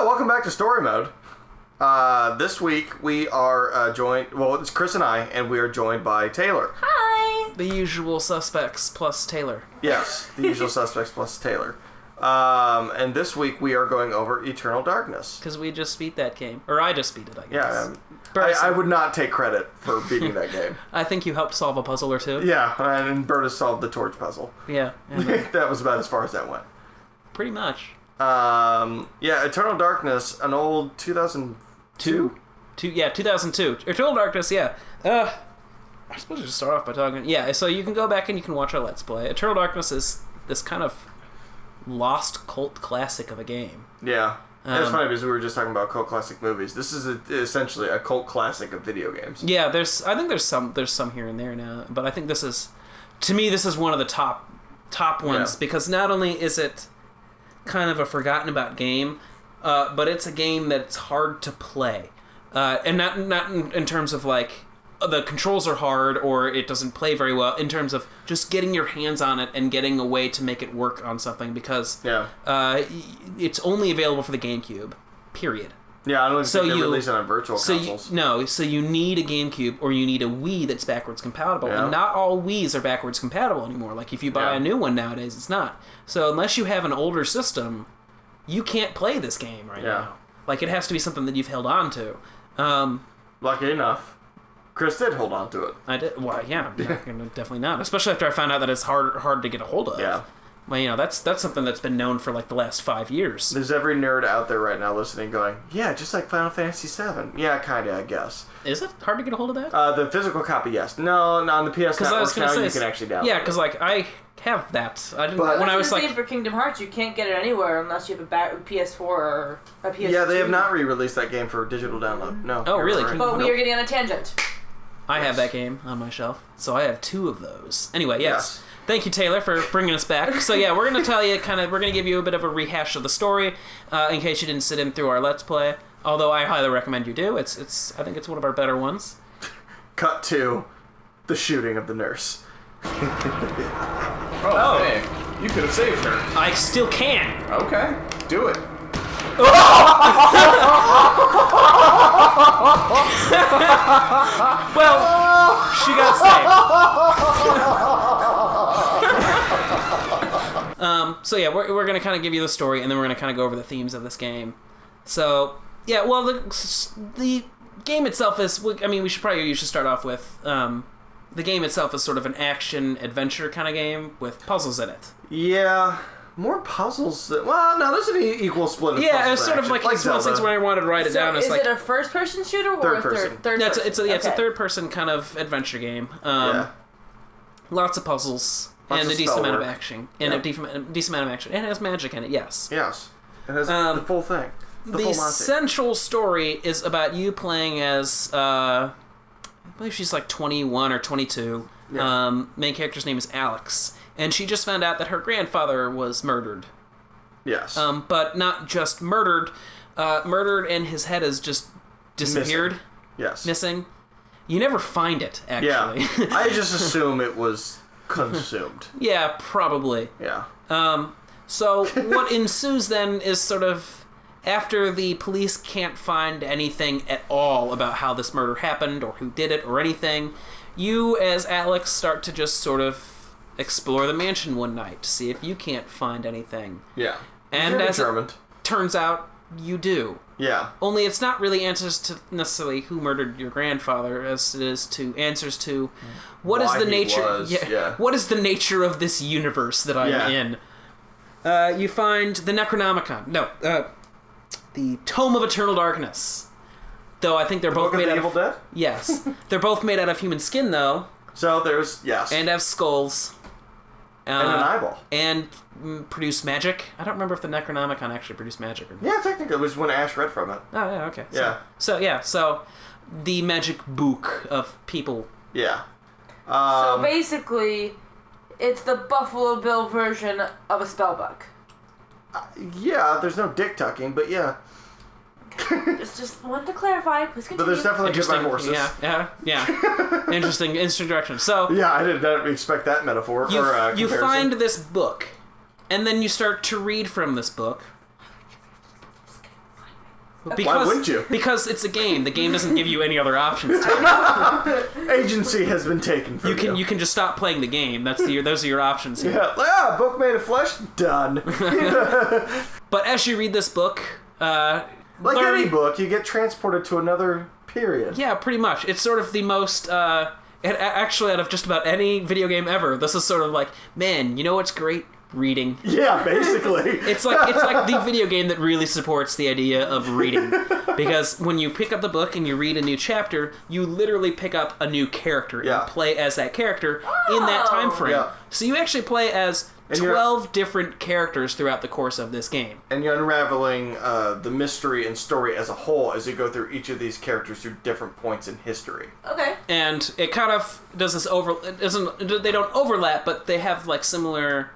welcome back to Story Mode. This week we are joined, well, it's Chris and I, and we are joined by Taylor. Hi! The usual suspects plus Taylor. Yes, the usual suspects plus Taylor. And this week we are going over Eternal Darkness. Because we just beat that game. Or I just beat it, I guess. Yeah, I would not take credit for beating that game. I think you helped solve a puzzle or two. Yeah, and Berta solved the torch puzzle. Yeah. That was about as far as that went. Pretty much. Eternal Darkness, an old 2002? 2002. Eternal Darkness, yeah. I suppose I should start off by talking... Yeah, so you can go back and you can watch our Let's Play. Eternal Darkness is this kind of lost cult classic of a game. Yeah. It's funny because we were just talking about cult classic movies. This is essentially a cult classic of video games. Yeah, I think there's some here and there now, but I think this is, to me, this is one of the top ones, because not only is it kind of a forgotten about game, but it's a game that's hard to play, and not in terms of like the controls are hard or it doesn't play very well, in terms of just getting your hands on it and getting a way to make it work on something, because it's only available for the GameCube, period. Yeah, I don't think they release it on virtual consoles. So you need a GameCube or you need a Wii that's backwards compatible, and not all Wiis are backwards compatible anymore. Like if you buy a new one nowadays, it's not. So unless you have an older system, you can't play this game right now. Like it has to be something that you've held on to. Lucky enough, Chris did hold on to it. I did. Well, yeah, definitely not. Especially after I found out that it's hard to get a hold of. Yeah. Well, that's something that's been known for like the last 5 years. There's every nerd out there right now listening going, yeah, just like Final Fantasy VII. Yeah, kinda, I guess. Is it hard to get a hold of that? The physical copy, yes. No, on the PS Network now you can actually download it. Yeah, because like I have that. I didn't. But when I was like, for Kingdom Hearts, you can't get it anywhere unless you have a PS4 or a PS2. Yeah, they have not re-released that game for digital download. No. Oh, really? Right. But we are getting on a tangent. I have that game on my shelf, so I have 2 of those. Anyway, yes. Thank you, Taylor, for bringing us back. So yeah, we're going to tell you we're going to give you a bit of a rehash of the story, in case you didn't sit in through our Let's Play. Although I highly recommend you do. I think it's one of our better ones. Cut to the shooting of the nurse. Oh, hey, you could have saved her. I still can. Okay, do it. Well, she got saved. So yeah, we're gonna kind of give you the story, and then we're gonna kind of go over the themes of this game. So yeah, well, the game itself is. I mean, you should start off with the game itself is sort of an action adventure kind of game with puzzles in it. Yeah. More puzzles. Well, no, there's an equal split of puzzles. Yeah, it's sort of like it's one of those things where I wanted to write it down. It's is it a first-person shooter or third person? Third yeah, person? It's a third-person kind of adventure game. Lots of puzzles and a decent amount of action. And a decent amount of action. And it has magic in it, yes. Yes. It has the full thing. The central story is about you playing as, I believe she's like 21 or 22. Yeah. Main character's name is Alex. And she just found out that her grandfather was murdered. Yes. But not just murdered. Murdered and his head has just disappeared. Missing. Yes. Missing. You never find it, actually. Yeah. I just assume it was consumed. Yeah, probably. Yeah. So what ensues then is sort of, after the police can't find anything at all about how this murder happened or who did it or anything, you as Alex start to just sort of explore the mansion one night to see if you can't find anything. Yeah. And as it turns out, you do. Yeah. Only it's not really answers to necessarily who murdered your grandfather, as it is to answers to what is the nature. What is the nature of this universe that I'm in? You find the Necronomicon. No, the Tome of Eternal Darkness. Though I think they're both made out of Evil Dead. Yes, they're both made out of human skin, though. So there's and have skulls. And an eyeball. And produce magic. I don't remember if the Necronomicon actually produced magic or not. Yeah, technically it was when Ash read from it. Oh, yeah, okay. Yeah. So the magic book of people. Yeah. So basically, it's the Buffalo Bill version of a spellbook. Yeah, there's no dick tucking, but yeah. just want to clarify. Please continue. But there's definitely goodbye horses. Yeah. Interesting direction. So yeah, I didn't expect that metaphor. You find this book, and then you start to read from this book. Why wouldn't you? Because it's a game. The game doesn't give you any other options to it. Agency has been taken from you. You can just stop playing the game. Those are your options here. Yeah, book made of flesh, done. But as you read this book, like any book, you get transported to another period. Yeah, pretty much. It's sort of the most. Actually, out of just about any video game ever, this is sort of like, man, you know what's great? Reading. Yeah, basically. It's like the video game that really supports the idea of reading. Because when you pick up the book and you read a new chapter, you literally pick up a new character and play as that character in that time frame. Yeah. So you actually play as 12 different characters throughout the course of this game. And you're unraveling the mystery and story as a whole as you go through each of these characters through different points in history. Okay. And it kind of does this they don't overlap, but they have like similar.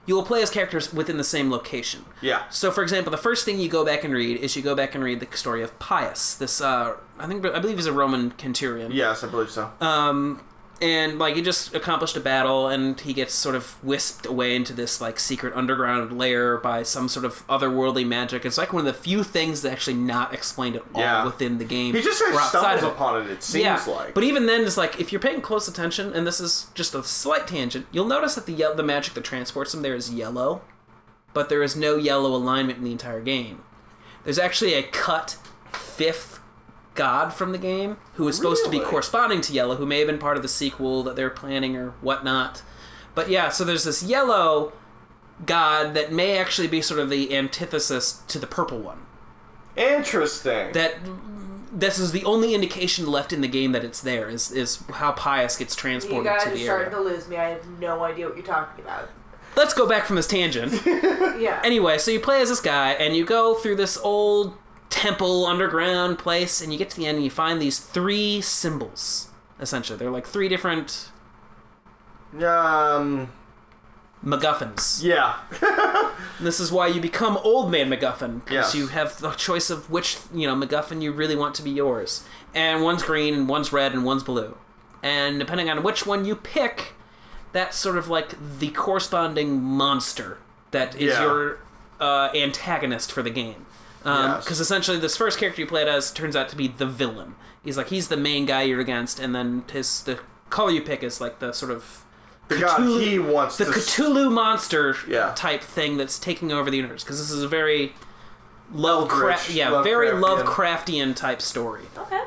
You will play as characters within the same location. Yeah. So, for example, the first thing you go back and read is the story of Pius. This, I believe he's a Roman centurion. Yes, I believe so. And, like, he just accomplished a battle, and he gets sort of whisked away into this, like, secret underground lair by some sort of otherworldly magic. It's, like, one of the few things that's actually not explained at all within the game. He just stumbles upon it seems like. But even then, it's like, if you're paying close attention, and this is just a slight tangent, you'll notice that the magic that transports him there is yellow, but there is no yellow alignment in the entire game. There's actually a cut fifth god from the game who is supposed to be corresponding to Yellow, who may have been part of the sequel that they're planning or whatnot. But yeah, so there's this yellow god that may actually be sort of the antithesis to the purple one. Interesting. This is the only indication left in the game that it's there, is how Pius gets transported to the area. You guys are starting to lose me. I have no idea what you're talking about. Let's go back from this tangent. Yeah. Anyway, so you play as this guy, and you go through this old temple underground place, and you get to the end and you find these 3 symbols. Essentially, they're like 3 different MacGuffins. Yeah. This is why you become Old Man MacGuffin, because you have the choice of which MacGuffin you really want to be yours. And one's green, and one's red, and one's blue. And depending on which one you pick, that's sort of like the corresponding monster that is your antagonist for the game. Because essentially this first character you played as turns out to be the villain. He's the main guy you're against, and then the color you pick is like the sort of Cthulhu monster type thing that's taking over the universe. Because this is a very Lovecraftian type story. Okay.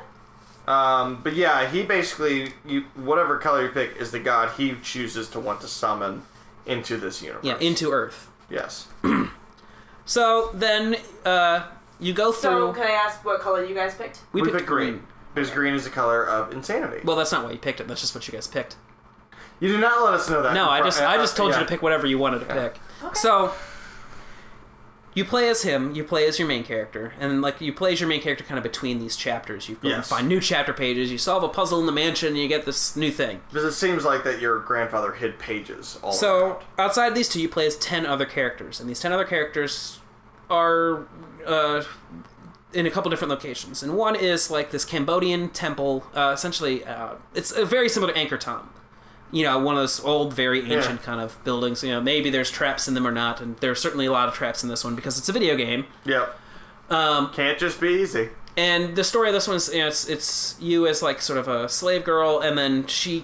But yeah, he basically whatever color you pick is the god he chooses to want to summon into this universe. Yeah, into Earth. Yes. So then you go through. So can I ask what color you guys picked? We picked green. Because green is the color of insanity. Well, that's not why you picked it. That's just what you guys picked. You did not let us know that. No, I just told you to pick whatever you wanted to pick. Okay. So you play as him. You play as your main character, and you play as your main character kind of between these chapters. You go and find new chapter pages. You solve a puzzle in the mansion, and you get this new thing. Because it seems like that your grandfather hid pages all around. Outside these 2, you play as 10 other characters, and these 10 other characters are in a couple different locations. And one is like this Cambodian temple. Essentially, it's very similar to Angkor Thom. One of those old, very ancient kind of buildings. Maybe there's traps in them or not, and there's certainly a lot of traps in this one because it's a video game. Yep. Can't just be easy. And the story of this one is, it's you as like sort of a slave girl, and then she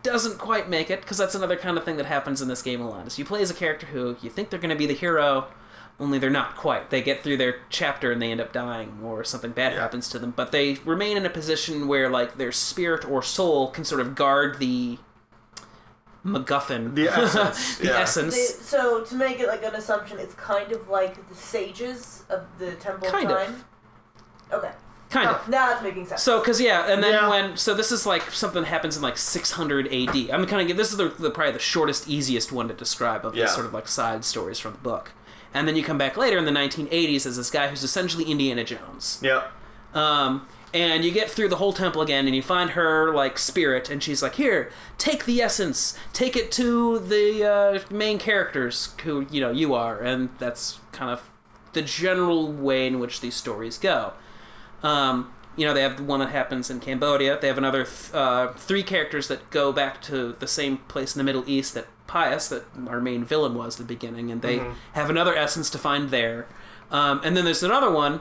doesn't quite make it, because that's another kind of thing that happens in this game a lot. Is you play as a character who you think they're going to be the hero, only they're not quite. They get through their chapter and they end up dying, or something bad happens to them. But they remain in a position where like their spirit or soul can sort of guard the MacGuffin. The essence. Essence. So to make it like an assumption, it's kind of like the sages of the Temple of Time? Okay. Kind of. Now it's making sense. So, because, and then so this is like something that happens in like 600 AD. I'm kind of, this is probably the shortest, easiest one to describe of the sort of like side stories from the book. And then you come back later in the 1980s as this guy who's essentially Indiana Jones. Yep. And you get through the whole temple again, and you find her, like, spirit, and she's like, here, take the essence, take it to the main characters, who, you are. And that's kind of the general way in which these stories go. They have the one that happens in Cambodia. They have another 3 characters that go back to the same place in the Middle East that Pius, that our main villain was at the beginning, and they have another essence to find there. And then there's another one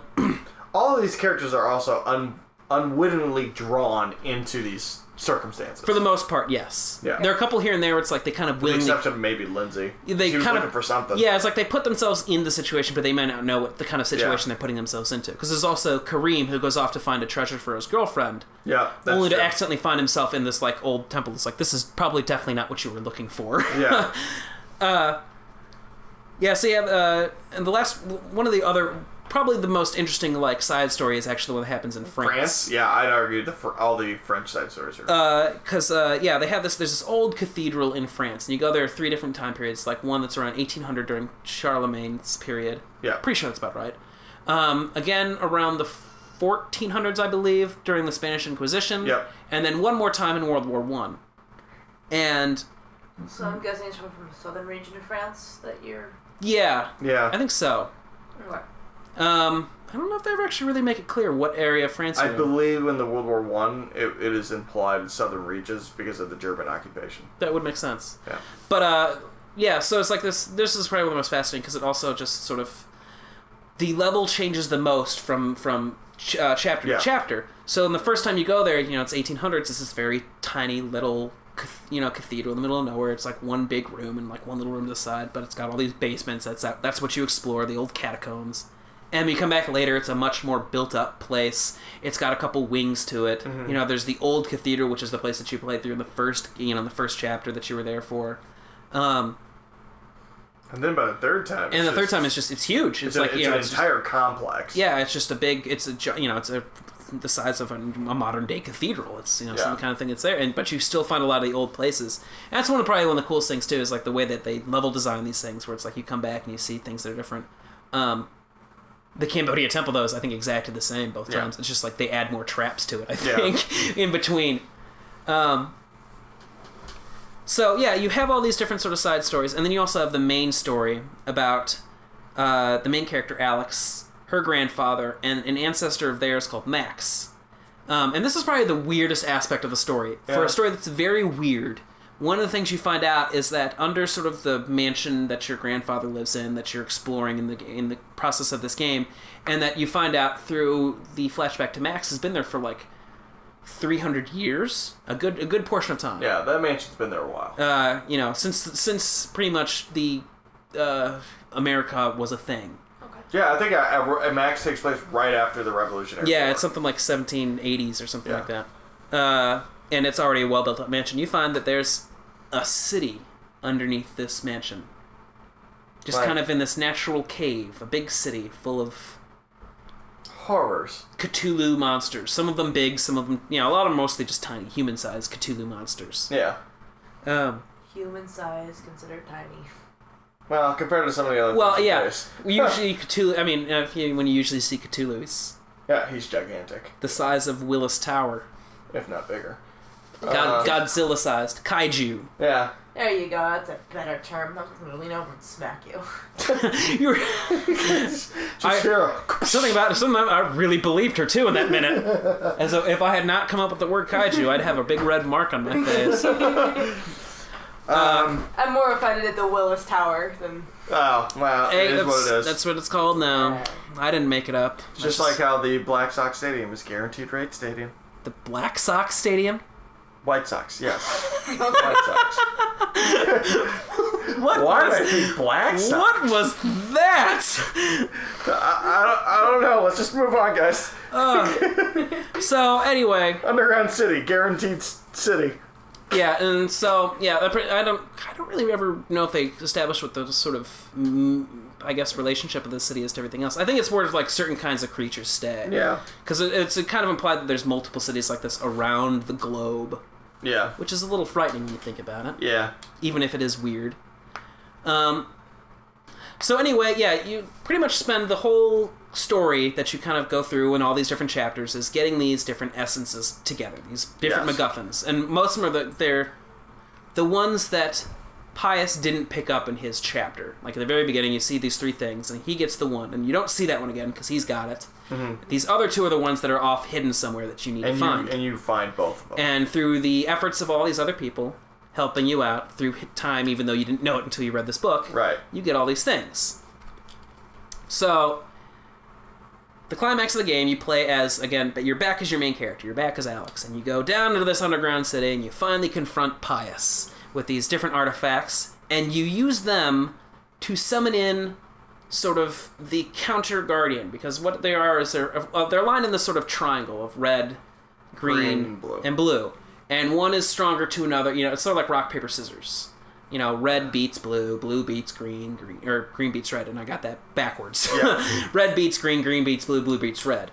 all of these characters are also unwittingly drawn into these circumstances. For the most part, yes. Yeah. There are a couple here and there where it's like they kind of willingly... With the exception of maybe Lindsay. They she was kind looking of, for something. Yeah, it's like they put themselves in the situation, but they may not know what the kind of situation they're putting themselves into. Because there's also Kareem, who goes off to find a treasure for his girlfriend. Yeah, that's only true. to accidentally find himself in this like old temple. It's like, this is probably definitely not what you were looking for. Yeah. Yeah, so you have, and the last, one of the other, probably the most interesting, like, side story is actually the one that happens in France. Yeah, I'd argue all the French side stories are. Because, yeah, they have there's this old cathedral in France, and you go there 3 different time periods, like one that's around 1800 during Charlemagne's period. Yeah. Pretty sure that's about right. Again, around the 1400s, I believe, during the Spanish Inquisition. Yep. And then one more time in World War I. And... So I'm guessing it's from the southern region of France that you're... Yeah. Yeah. I think so. Okay. I don't know if they ever actually really make it clear what area of France I you're in. believe in the World War One, it is implied in southern regions because of the German occupation. That would make sense. Yeah. But, yeah, so it's like this is probably one of the most fascinating because it also just sort of... The level changes the most from chapter to chapter. So in the first time you go there, it's 1800s, it's this very tiny little... cathedral in the middle of nowhere. It's like one big room and like one little room to the side, but it's got all these basements. That's what you explore, the old catacombs. And when you come back later, it's a much more built-up place. It's got a couple wings to it. Mm-hmm. There's the old cathedral, which is the place that you played through in the first chapter that you were there for. And then by the third time, it's huge. It's like an entire complex. Yeah, it's just a big. It's the size of a modern day cathedral. It's some kind of thing that's there, but you still find a lot of the old places. And that's probably one of the coolest things too, is like the way that they level design these things, where it's like you come back and you see things that are different. The Cambodia temple though is I think exactly the same both times. It's just like they add more traps to it, I think, in between. So yeah, you have all these different sort of side stories, and then you also have the main story about the main character Alex, her grandfather, and an ancestor of theirs called Max. And this is probably the weirdest aspect of the story. Yeah. For a story that's very weird, one of the things you find out is that under sort of the mansion that your grandfather lives in, that you're exploring in the process of this game, and that you find out through the flashback to Max has been there for like 300 years, a good portion of time. Yeah, that mansion's been there a while. Since pretty much the America was a thing. Yeah, I think Max takes place right after the Revolutionary War. Yeah, it's something like 1780s or something like that. And it's already a well-built-up mansion. You find that there's a city underneath this mansion. Just kind of in this natural cave. A big city full of... horrors. Cthulhu monsters. Some of them big, some of them... a lot of them mostly just tiny, human-sized Cthulhu monsters. Yeah. Human-sized, considered tiny. Well, compared to some of the other things. Well, yeah. Place. Usually Cthulhu... I mean, when you usually see Cthulhu, he's gigantic. The size of Willis Tower. If not bigger. Godzilla-sized. Kaiju. Yeah. There you go. That's a better term. I'm going to lean over and smack you. Something I really believed her, too, in that minute. As if I had not come up with the word kaiju, I'd have a big red mark on my face. I'm more offended at the Willis Tower than... Oh, well, hey, it is what it is. That's what it's called now. I didn't make it up. Just like how the Black Sox Stadium is Guaranteed Rate Stadium. The Black Sox Stadium? White Sox, yes. White Sox. Why did I think Black Sox? What was that? I don't know. Let's just move on, guys. So, anyway. Underground City. Guaranteed City. Yeah, and so, yeah, I don't really ever know if they established what the sort of, I guess, relationship of the city is to everything else. I think it's where, like, certain kinds of creatures stay. Yeah. Because it's kind of implied that there's multiple cities like this around the globe. Yeah. Which is a little frightening when you think about it. Yeah. Even if it is weird. So anyway, yeah, you pretty much spend the whole story that you kind of go through in all these different chapters is getting these different essences together, these different MacGuffins. And most of them they're the ones that Pius didn't pick up in his chapter. Like at the very beginning, you see these 3 things, and he gets the one, and you don't see that one again because he's got it. Mm-hmm. These other 2 are the ones that are off hidden somewhere that you need to find. And you find both of them. And through the efforts of all these other people helping you out through time, even though you didn't know it until you read this book, right? You get all these things. So, the climax of the game, you play as, again, you're back as your main character. You're back as Alex. And you go down into this underground city, and you finally confront Pius with these different artifacts, and you use them to summon in sort of the counter guardian, because what they are is they're aligned in this sort of triangle of red, green and blue. And one is stronger to another. It's sort of like rock, paper, scissors. Red beats blue, blue beats green, green beats red, and I got that backwards. Yeah. Red beats green, green beats blue, blue beats red.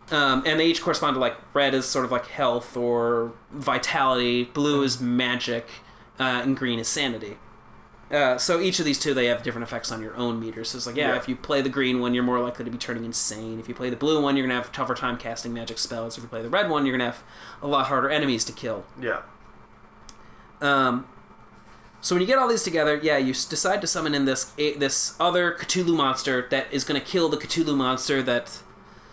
And they each correspond to, red is sort of like health or vitality, blue is magic, and green is sanity. So each of these two, they have different effects on your own meter. So it's if you play the green one, you're more likely to be turning insane. If you play the blue one, you're going to have a tougher time casting magic spells. If you play the red one, you're going to have a lot harder enemies to kill. Yeah. So when you get all these together, you decide to summon in this other Cthulhu monster that is going to kill the Cthulhu monster that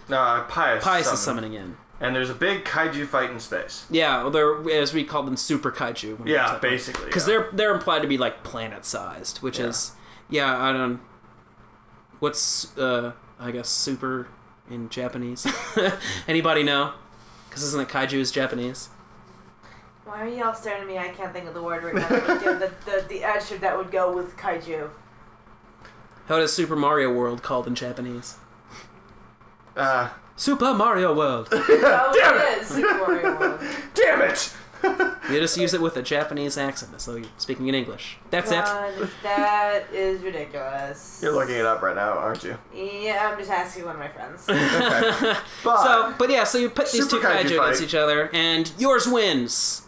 Pius is summoning in. And there's a big kaiju fight in space. Yeah, well, they're, as we call them, super kaiju. Yeah, basically. Because they're implied to be planet-sized, which is I don't. What's I guess super in Japanese? Anybody know? Because isn't it kaiju is Japanese? Why are you all staring at me? I can't think of the word right now. the adjective that would go with kaiju. How is Super Mario World called in Japanese? Super Mario World. Damn it! Super Mario World. Damn it! You just use it with a Japanese accent, as though you're speaking in English. That's it. That is ridiculous. You're looking it up right now, aren't you? Yeah, I'm just asking one of my friends. Okay. So you put these two kaiju against each other, and yours wins.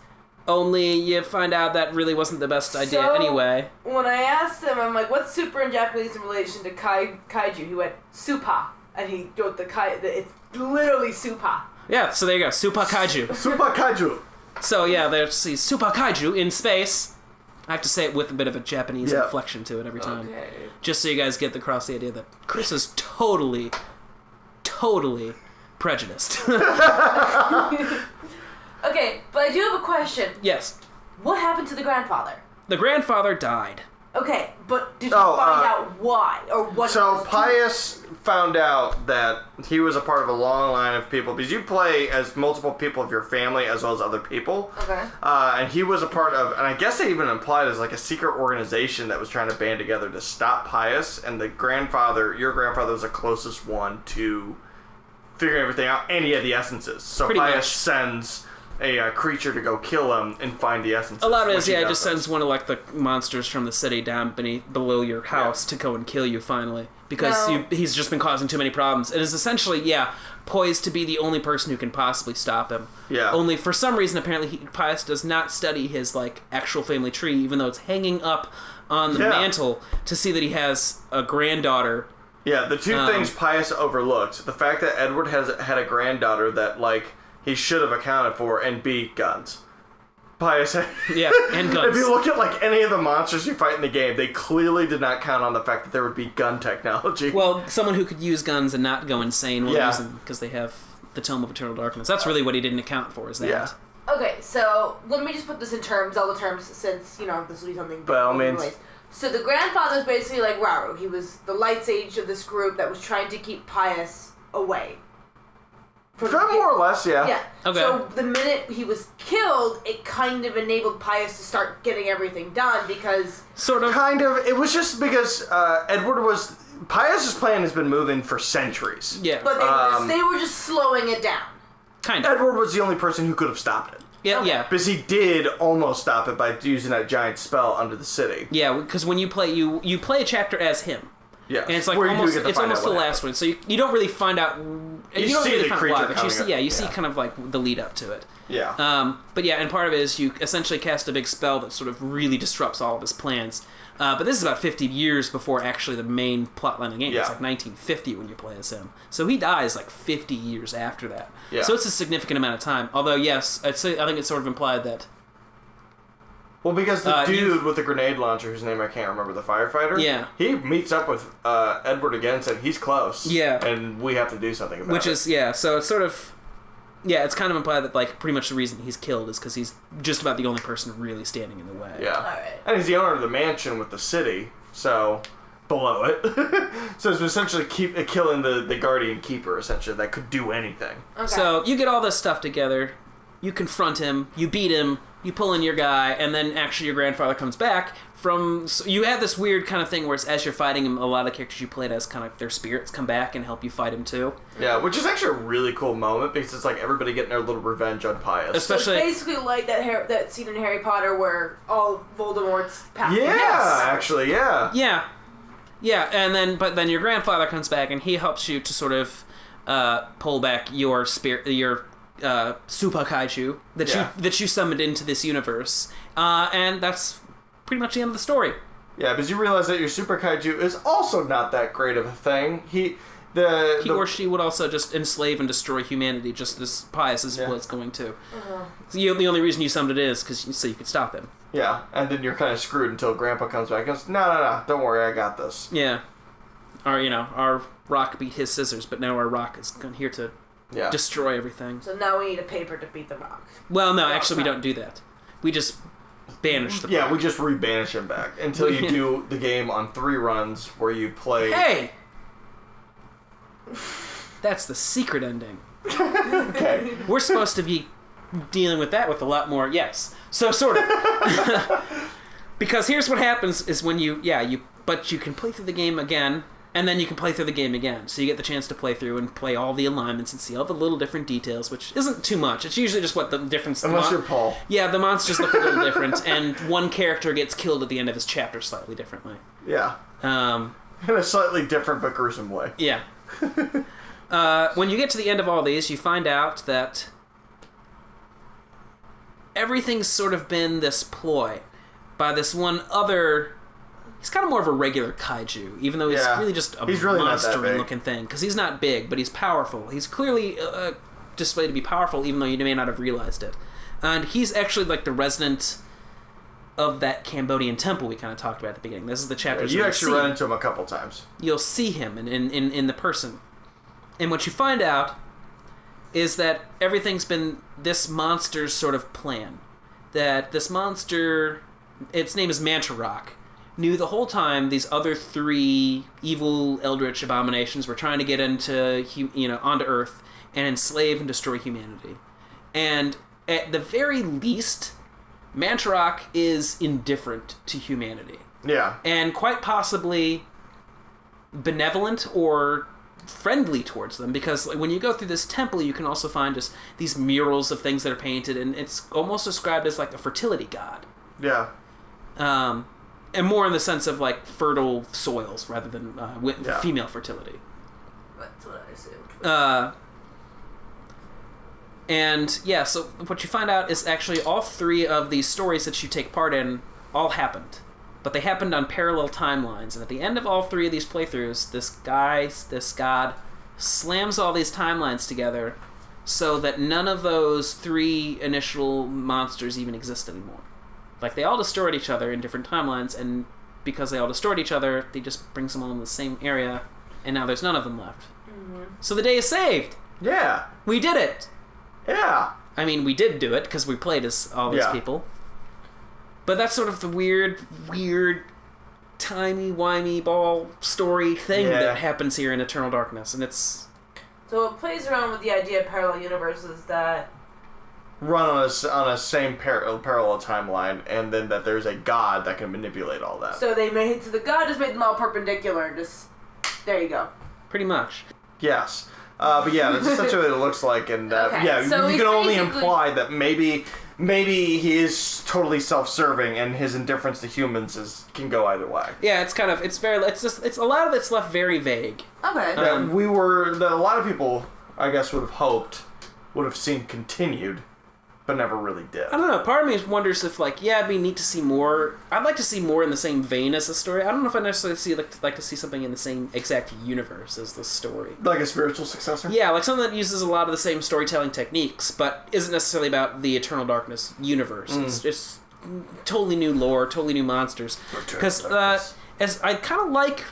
Only you find out that really wasn't the best idea anyway. When I asked him, I'm like, what's super in Japanese in relation to kaiju? He went, supa. And he wrote it's literally supa. Yeah, so there you go. Super kaiju. Super kaiju. So there's these super kaiju in space. I have to say it with a bit of a Japanese inflection to it every time. Okay. Just so you guys get across the idea that Chris is totally prejudiced. Okay, but I do have a question. Yes. What happened to the grandfather? The grandfather died. Okay, but did you find out why? Or what? So Pius found out that he was a part of a long line of people, because you play as multiple people of your family as well as other people. Okay. And he was a part of, and I guess they even implied as a secret organization that was trying to band together to stop Pius, and your grandfather was the closest one to figuring everything out, and he had the essences. So Pretty Pius much. sends a creature to go kill him and find the essences. A lot of it is, he just sends one of the monsters from the city down below your house to go and kill you finally. Because he's just been causing too many problems. It is essentially, poised to be the only person who can possibly stop him. Yeah. Only for some reason, apparently, Pius does not study his actual family tree, even though it's hanging up on the mantle to see that he has a granddaughter. Yeah, the two things Pius overlooked: the fact that Edward had a granddaughter that he should have accounted for, and B, guns. Pius. And guns. If you look at any of the monsters you fight in the game, they clearly did not count on the fact that there would be gun technology. Well, someone who could use guns and not go insane while using them, because they have the Tome of Eternal Darkness. That's really what he didn't account for, is that. Yeah. Okay, so let me just put this in Zelda terms, since, this will be something... By all means. So the grandfather's basically like Raru. He was the light sage of this group that was trying to keep Pius away. More or less, yeah. Yeah. Okay. So the minute he was killed, it kind of enabled Pius to start getting everything done, because... Sort of. Kind of. It was just because Pius's plan has been moving for centuries. Yeah. But they were just slowing it down. Kind of. Edward was the only person who could have stopped it. Yeah, yeah. Because he did almost stop it by using that giant spell under the city. Yeah, because when you play, you play a chapter as him. Yeah, and it's almost the last one, so you don't really find out. You don't really find out why, but you see kind of the lead up to it. Yeah. But and part of it is you essentially cast a big spell that sort of really disrupts all of his plans. But this is about 50 years before actually the main plotline of the game. Yeah. It's 1950 when you play as him. So he dies 50 years after that. Yeah. So it's a significant amount of time. Although, yes, I think it's sort of implied that... Well, because the dude with the grenade launcher, whose name I can't remember, the firefighter, he meets up with Edward again and said he's close. Yeah. And we have to do something about it. So it's sort of... Yeah, it's kind of implied that, pretty much the reason he's killed is because he's just about the only person really standing in the way. Yeah. All right. And he's the owner of the mansion with the city, so below it. So it's essentially killing the Guardian Keeper, essentially, that could do anything. Okay. So you get all this stuff together, you confront him, you beat him, you pull in your guy, and then actually your grandfather comes back from... So you have this weird kind of thing where as you're fighting him, a lot of characters you played as kind of their spirits come back and help you fight him too. Yeah, which is actually a really cool moment because it's like everybody getting their little revenge on Pius. Especially... So it's basically like that scene in Harry Potter where all Voldemort's past... Yeah, yes. Actually, yeah. Yeah. Yeah, and then your grandfather comes back and he helps you to sort of pull back your spirit, your Super Kaiju that you summoned into this universe, and that's pretty much the end of the story. Yeah, because you realize that your Super Kaiju is also not that great of a thing. He or she would also just enslave and destroy humanity, just as Pius was going to. So the only reason you summoned it is so you could stop him. Yeah, and then you're kind of screwed until Grandpa comes back and goes, no, don't worry, I got this. Yeah. Our rock beat his scissors, but now our rock is here to destroy everything. So now we need a paper to beat the rock. Well, no, actually we don't do that. We just banish the rock. Yeah, we just rebanish him back until you do the game on 3 runs where you play... Hey! That's the secret ending. Okay. We're supposed to be dealing with that with a lot more... Yes. So, sort of. Because here's what happens is when but you can play through the game again, and then you can play through the game again. So you get the chance to play through and play all the alignments and see all the little different details, which isn't too much. It's usually just what the difference... Unless you're Paul. Yeah, the monsters look a little different, and one character gets killed at the end of his chapter slightly differently. Yeah. In a slightly different but gruesome way. Yeah. When you get to the end of all these, you find out that everything's sort of been this ploy by this one other... He's kind of more of a regular kaiju, even though he's really just a monster-looking thing. Because he's not big, but he's powerful. He's clearly displayed to be powerful, even though you may not have realized it. And he's actually like the resident of that Cambodian temple we kind of talked about at the beginning. This is the chapter. You actually run into him a couple times. You'll see him in the person. And what you find out is that everything's been this monster's sort of plan. That this monster, its name is Mantarok, knew the whole time these other 3 evil eldritch abominations were trying to get onto Earth and enslave and destroy humanity. And at the very least, Mantarok is indifferent to humanity. Yeah. And quite possibly benevolent or friendly towards them, because when you go through this temple, you can also find just these murals of things that are painted, and it's almost described as like a fertility god. Yeah. And more in the sense of like fertile soils rather than female fertility. That's what I assumed. So what you find out is actually all 3 of these stories that you take part in all happened. But they happened on parallel timelines. And at the end of all 3 of these playthroughs, this god, slams all these timelines together so that none of those 3 initial monsters even exist anymore. Like, they all destroyed each other in different timelines, and because they all destroyed each other, they just brings them all in the same area, and now there's none of them left. Mm-hmm. So the day is saved! Yeah! We did it! Yeah! I mean, we did do it, because we played as all these people. But that's sort of the weird, timey-wimey ball story thing that happens here in Eternal Darkness, and it's... So it plays around with the idea of parallel universes that... run on a same parallel timeline, and then that there's a god that can manipulate all that. So the god just made them all perpendicular, and just there you go. Pretty much. Yes, but yeah, that's essentially what it looks like, and so you can only imply that maybe he is totally self-serving, and his indifference to humans can go either way. Yeah, it's a lot of it's left very vague. Okay. That a lot of people, I guess, would have seen continued. But never really did. I don't know. Part of me wonders if, it'd be neat to see more. I'd like to see more in the same vein as the story. I don't know if I necessarily like to see something in the same exact universe as the story. Like a spiritual successor? Yeah, like something that uses a lot of the same storytelling techniques, but isn't necessarily about the Eternal Darkness universe. It's just totally new lore, totally new monsters. Because as I kind of like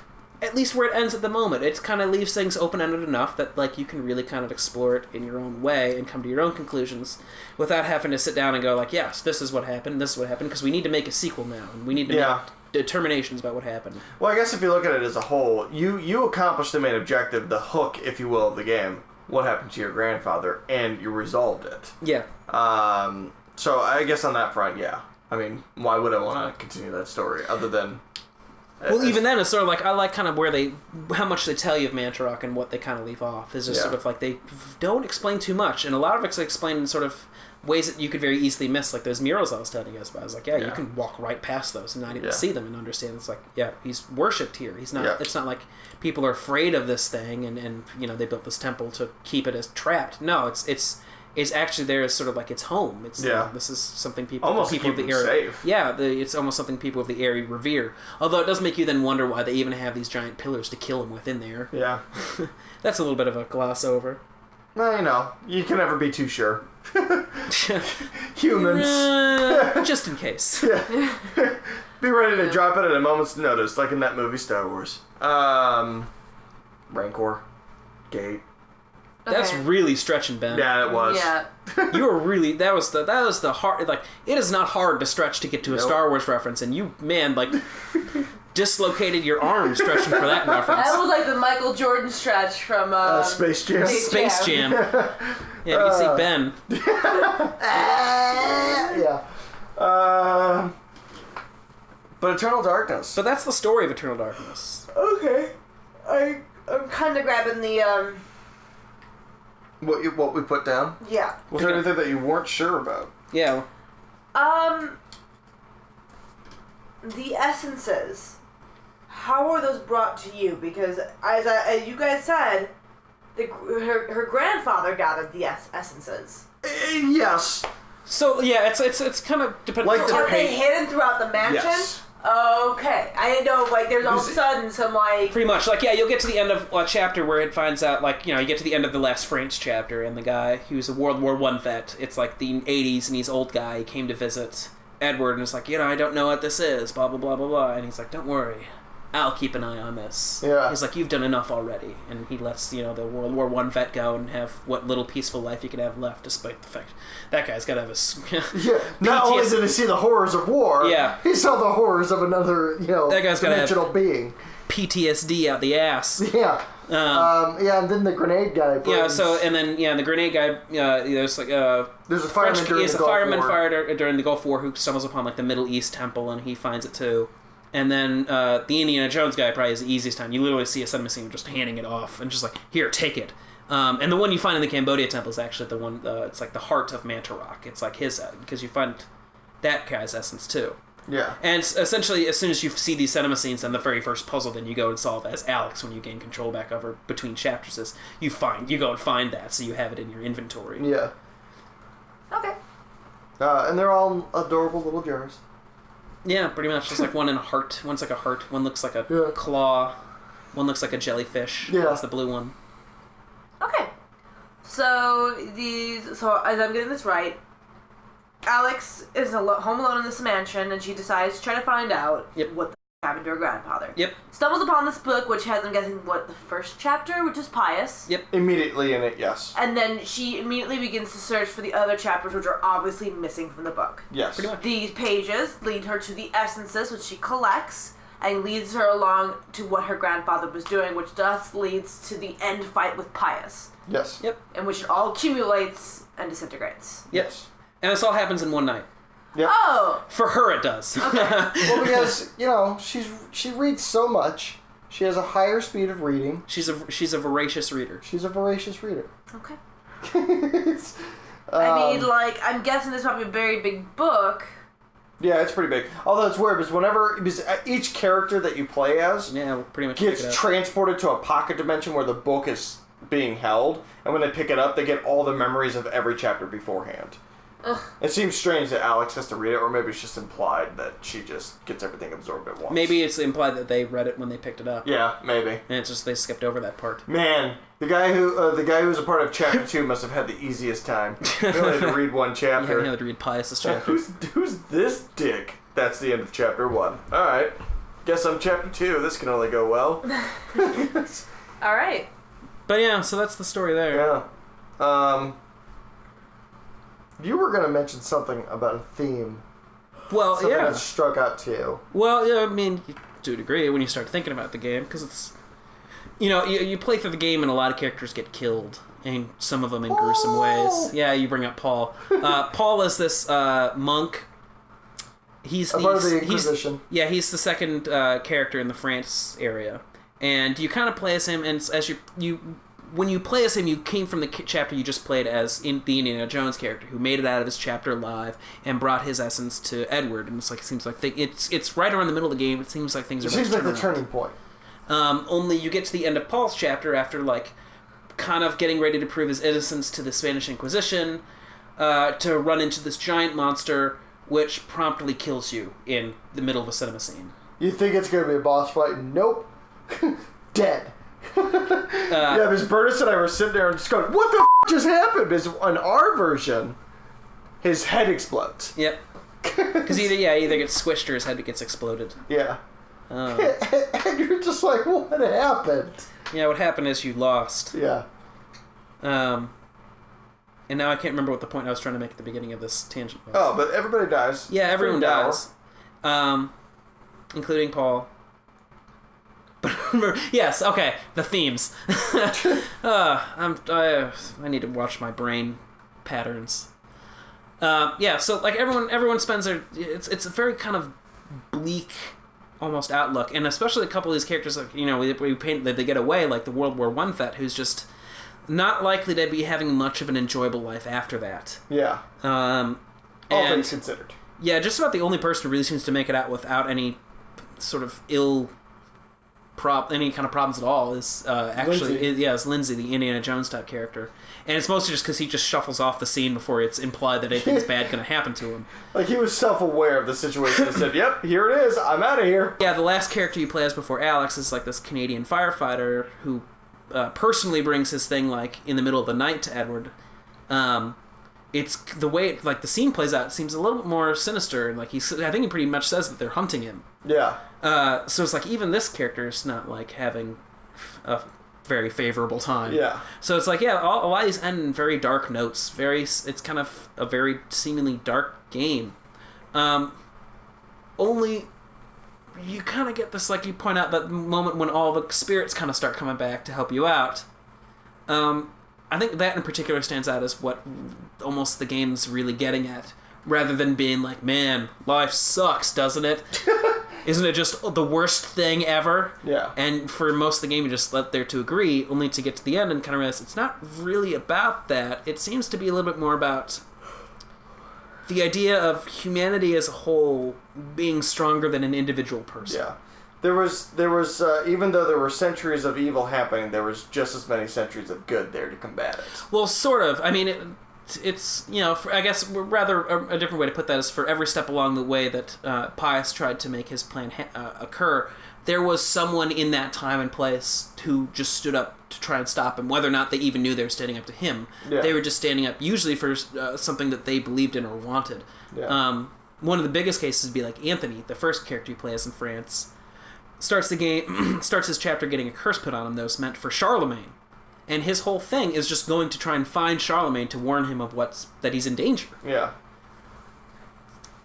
at least where it ends at the moment. It kind of leaves things open-ended enough that you can really kind of explore it in your own way and come to your own conclusions without having to sit down and go yes, this is what happened, because we need to make a sequel now, and we need to determinations about what happened. Well, I guess if you look at it as a whole, you accomplished the main objective, the hook, if you will, of the game. What happened to your grandfather, and you resolved it. Yeah. So I guess on that front, yeah. I mean, why would I want to continue that story other than... Well, even then, it's sort of like, I like kind of how much they tell you of Mantarok and what they kind of leave off. It's just sort of like, they don't explain too much, and a lot of it's explained in sort of ways that you could very easily miss, like those murals I was telling you guys about. I was like, you can walk right past those and not even see them and understand. It's like, he's worshipped here. He's not. It's not like people are afraid of this thing and they built this temple to keep it as trapped. No, it's actually there as sort of like its home. It's this is something people of the area safe. It's almost something people of the area revere. Although it does make you then wonder why they even have these giant pillars to kill him within there. Yeah, that's a little bit of a gloss over. Well, you can never be too sure. Humans. Just in case. Be ready to drop it at a moment's notice, like in that movie Star Wars. Rancor. Gate. That's really stretching, Ben. Yeah, it was. Yeah. You were really that was the hard, like, it is not hard to stretch to get to a Star Wars reference, and you, man, like, dislocated your arm stretching for that reference. That was like the Michael Jordan stretch from Space Jam. Space Jam. Yeah, you can see Ben. But Eternal Darkness. But that's the story of Eternal Darkness. Okay. I'm kind of grabbing the What we put down? Yeah. Was there anything that you weren't sure about? Yeah. The essences. How are those brought to you? Because as you guys said, her grandfather gathered the essences. Yes. So yeah, it's kind of dependent. Like Are they hidden throughout the mansion? Yes. Okay, I didn't know. Like, there's all of a sudden some like pretty much like you'll get to the end of a chapter where it finds out you get to the end of the last France chapter, and the guy who's a World War I vet. It's like the 80s, and he's an old guy. He came to visit Edward, and it's like, I don't know what this is. Blah blah blah blah blah. And he's like, don't worry, I'll keep an eye on this. Yeah. He's like, you've done enough already, and he lets the World War I vet go and have what little peaceful life he could have left, despite the fact that guy's got to have Not only did he see the horrors of war, he saw the horrors of another that guy's dimensional being. PTSD out the ass. Yeah. And then the grenade guy. The grenade guy. There's like there's a fireman during the Gulf War who stumbles upon like the Middle East temple, and he finds it too. And then the Indiana Jones guy probably has the easiest time. You literally see a cinema scene just handing it off and just like, here, take it. And the one you find in the Cambodia temple is actually the one. It's like the heart of Mantarok. It's like his, because you find that guy's essence too. Yeah. And essentially, as soon as you see these cinema scenes, then the very first puzzle then you go and solve as Alex when you gain control back over between chapters is you go and find that, so you have it in your inventory. Yeah. Okay. And they're all adorable little jars. Yeah, pretty much. Just like one in a heart. One's like a heart. One looks like a claw. One looks like a jellyfish. Yeah. That's the blue one. Okay. So as I'm getting this right, Alex is home alone in this mansion, and she decides to try to find out what the happened to her grandfather. Yep. Stumbles upon this book, which has, I'm guessing, the first chapter, which is Pious. Yep. Immediately in it, yes. And then she immediately begins to search for the other chapters, which are obviously missing from the book. Yes. Pretty much. These pages lead her to the essences, which she collects, and leads her along to what her grandfather was doing, which thus leads to the end fight with Pious. Yes. Yep. In which it all accumulates and disintegrates. Yes. And this all happens in one night. Yep. Oh! For her, it does. Okay. Well, because, she reads so much. She has a higher speed of reading. She's a voracious reader. She's a voracious reader. Okay. I'm guessing this is probably a very big book. Yeah, it's pretty big. Although it's weird, because each character that you play as pretty much gets transported to a pocket dimension where the book is being held, and when they pick it up, they get all the memories of every chapter beforehand. Ugh. It seems strange that Alex has to read it, or maybe it's just implied that she just gets everything absorbed at once. Maybe it's implied that they read it when they picked it up. Yeah, maybe. And it's just they skipped over that part. Man, the guy who was a part of chapter 2 must have had the easiest time. He only had to read one chapter. You haven't had to read Pius' chapter. Who's this dick? That's the end of chapter 1. All right. Guess I'm chapter 2. This can only go well. All right. But yeah, so that's the story there. Yeah. You were going to mention something about a theme. Well, something yeah. that struck out to you? Well, yeah, I mean, to a degree, when you start thinking about the game, because it's, you play through the game and a lot of characters get killed, and some of them in gruesome ways. Yeah, you bring up Paul. Paul is this monk. He's part of the Inquisition. He's the second character in the France area, and you kind of play as him. And as when you play as him, you came from the chapter you just played as in the Indiana Jones character, who made it out of his chapter alive and brought his essence to Edward. And it's like it seems like it's right around the middle of the game. It seems like things are. It seems like the turning point. Only you get to the end of Paul's chapter after kind of getting ready to prove his innocence to the Spanish Inquisition, to run into this giant monster, which promptly kills you in the middle of a cinema scene. You think it's going to be a boss fight? Nope. Dead. Miss Burtis and I were sitting there and just going, what the just happened? Because in our version, his head explodes. Yep. Because either gets squished or his head gets exploded. Yeah. And you're just like, what happened? Yeah, what happened is you lost. Yeah. And now I can't remember what the point I was trying to make at the beginning of this tangent was. Oh, but everybody dies. Yeah, everyone dies. Including Paul. But yes, okay, the themes. I need to watch my brain patterns. So everyone spends their... It's a very kind of bleak, almost outlook, and especially a couple of these characters, we paint that they get away, like the World War I vet, who's just not likely to be having much of an enjoyable life after that. Yeah. All things considered. Yeah, just about the only person who really seems to make it out without any sort of any kind of problems at all is is Lindsay, the Indiana Jones type character. And it's mostly just because he just shuffles off the scene before it's implied that anything's bad going to happen to him. Like, he was self-aware of the situation and said, yep, here it is, I'm out of here. Yeah, the last character you play as before Alex is like this Canadian firefighter who personally brings his thing in the middle of the night to Edward. It's the way the scene plays out, it seems a little bit more sinister, and I think he pretty much says that they're hunting him. Yeah. So it's even this character is not having a very favorable time. Yeah. So it's a lot of these end in very dark notes. It's kind of a very seemingly dark game. Only you kind of get this, you point out, that moment when all the spirits kind of start coming back to help you out. I think that in particular stands out as what almost the game's really getting at, rather than being man, life sucks, doesn't it? Isn't it just the worst thing ever? Yeah. And for most of the game, you just let there to agree, only to get to the end and kind of realize it's not really about that. It seems to be a little bit more about the idea of humanity as a whole being stronger than an individual person. Yeah. There was even though there were centuries of evil happening, there was just as many centuries of good there to combat it. Well, sort of. I mean, it's I guess rather a different way to put that is for every step along the way that Pius tried to make his plan occur, there was someone in that time and place who just stood up to try and stop him, whether or not they even knew they were standing up to him. Yeah. They were just standing up usually for something that they believed in or wanted. Yeah. One of the biggest cases would be Anthony, the first character you play as in France. Starts his chapter getting a curse put on him that was meant for Charlemagne. And his whole thing is just going to try and find Charlemagne to warn him of that he's in danger. Yeah.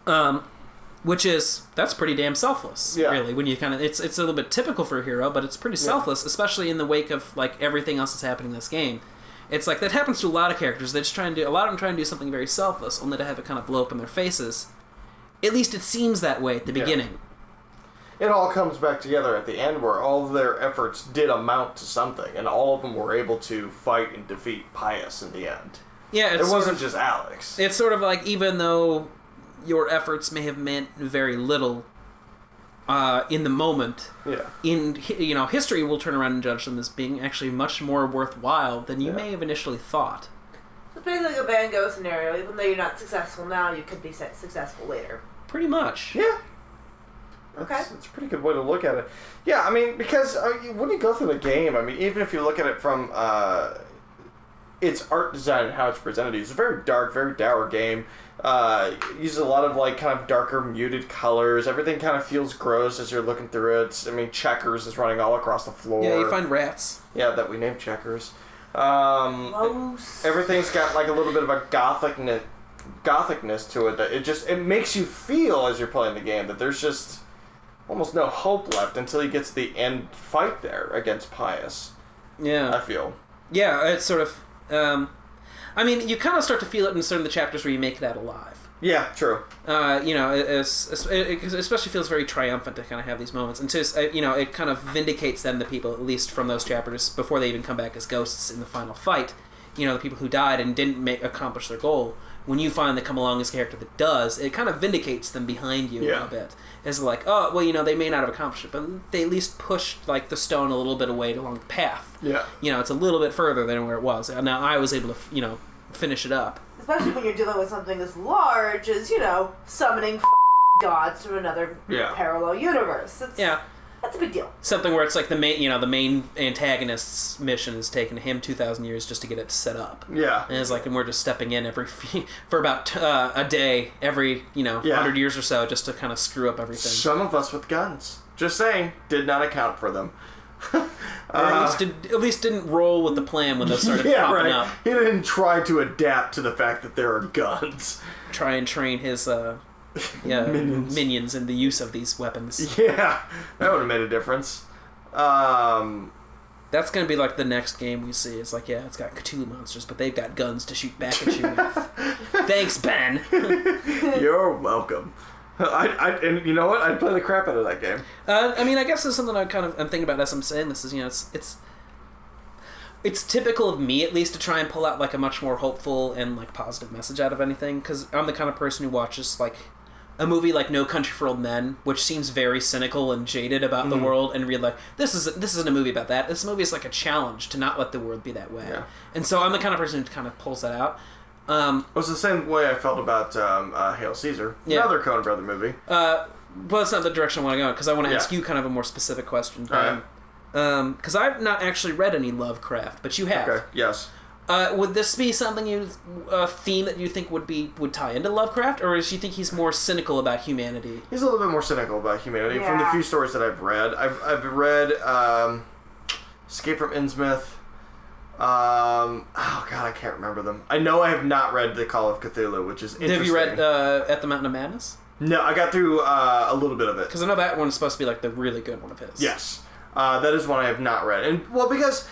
That's pretty damn selfless, really, when you kind of... It's a little bit typical for a hero, but it's pretty selfless, especially in the wake of, everything else that's happening in this game. It's that happens to a lot of characters. They just a lot of them try and do something very selfless, only to have it kind of blow up in their faces. At least it seems that way at the beginning. It all comes back together at the end where all of their efforts did amount to something, and all of them were able to fight and defeat Pius in the end. Yeah, it wasn't just Alex. It's sort of even though your efforts may have meant very little in the moment, in history will turn around and judge them as being actually much more worthwhile than you may have initially thought. It's basically a Van Gogh scenario. Even though you're not successful now, you could be successful later. Pretty much. Yeah. That's a pretty good way to look at it. Yeah, I mean, because when you go through the game, even if you look at it from its art design and how it's presented, it's a very dark, very dour game. It uses a lot of kind of darker, muted colors. Everything kind of feels gross as you're looking through it. Checkers is running all across the floor. Yeah, you find rats. Yeah, that we named Checkers. Everything's got a little bit of a gothic gothicness to it that it makes you feel as you're playing the game that there's just almost no hope left until he gets the end fight there against Pius. Yeah. I feel. Yeah, it's sort of... I mean, you kind of start to feel it in certain of the chapters where you make that alive. Yeah, true. It especially feels very triumphant to kind of have these moments. And it kind of vindicates them, the people, at least from those chapters, before they even come back as ghosts in the final fight. The people who died and didn't accomplish their goal. When you finally come along as a character that does, it kind of vindicates them behind you a little bit. It's like, oh, well, they may not have accomplished it, but they at least pushed, like, the stone a little bit away along the path. Yeah. It's a little bit further than where it was. Now I was able to, finish it up. Especially when you're dealing with something as large as, summoning gods from another parallel universe. That's a big deal. Something where it's like the main antagonist's mission is taking him 2,000 years just to get it set up. Yeah. And it's like, and we're just stepping in for about a day every 100 years or so just to kind of screw up everything. Some of us with guns, just saying, did not account for them. Or at least didn't roll with the plan when those started popping up. He didn't try to adapt to the fact that there are guns. Try and train his minions in the use of these weapons. Yeah, that would have made a difference. That's going to be like the next game we see. It's like, it's got Cthulhu monsters, but they've got guns to shoot back at you with. Thanks, Ben. You're welcome. And you know what? I'd play the crap out of that game. I guess there's something I'm thinking about as I'm saying this is, it's typical of me, at least, to try and pull out like a much more hopeful and like positive message out of anything, because I'm the kind of person who watches like a movie like No Country for Old Men, which seems very cynical and jaded about the world, and read like, this isn't a movie about that. This movie is like a challenge to not let the world be that way. Yeah. And so I'm the kind of person who kind of pulls that out. It was the same way I felt about Hail Caesar, another Coen Brother movie. Well, it's not the direction I want to go, because I want to ask you kind of a more specific question. Because I've not actually read any Lovecraft, but you have. Okay, yes. Would this be something a theme that you think would tie into Lovecraft, or do you think he's more cynical about humanity? He's a little bit more cynical about humanity from the few stories that I've read. I've read Escape from Innsmouth. Oh God, I can't remember them. I know I have not read The Call of Cthulhu, which is interesting. Have you read At the Mountain of Madness? No, I got through a little bit of it. Because I know that one's supposed to be like the really good one of his. Yes. That is one I have not read. And, well, because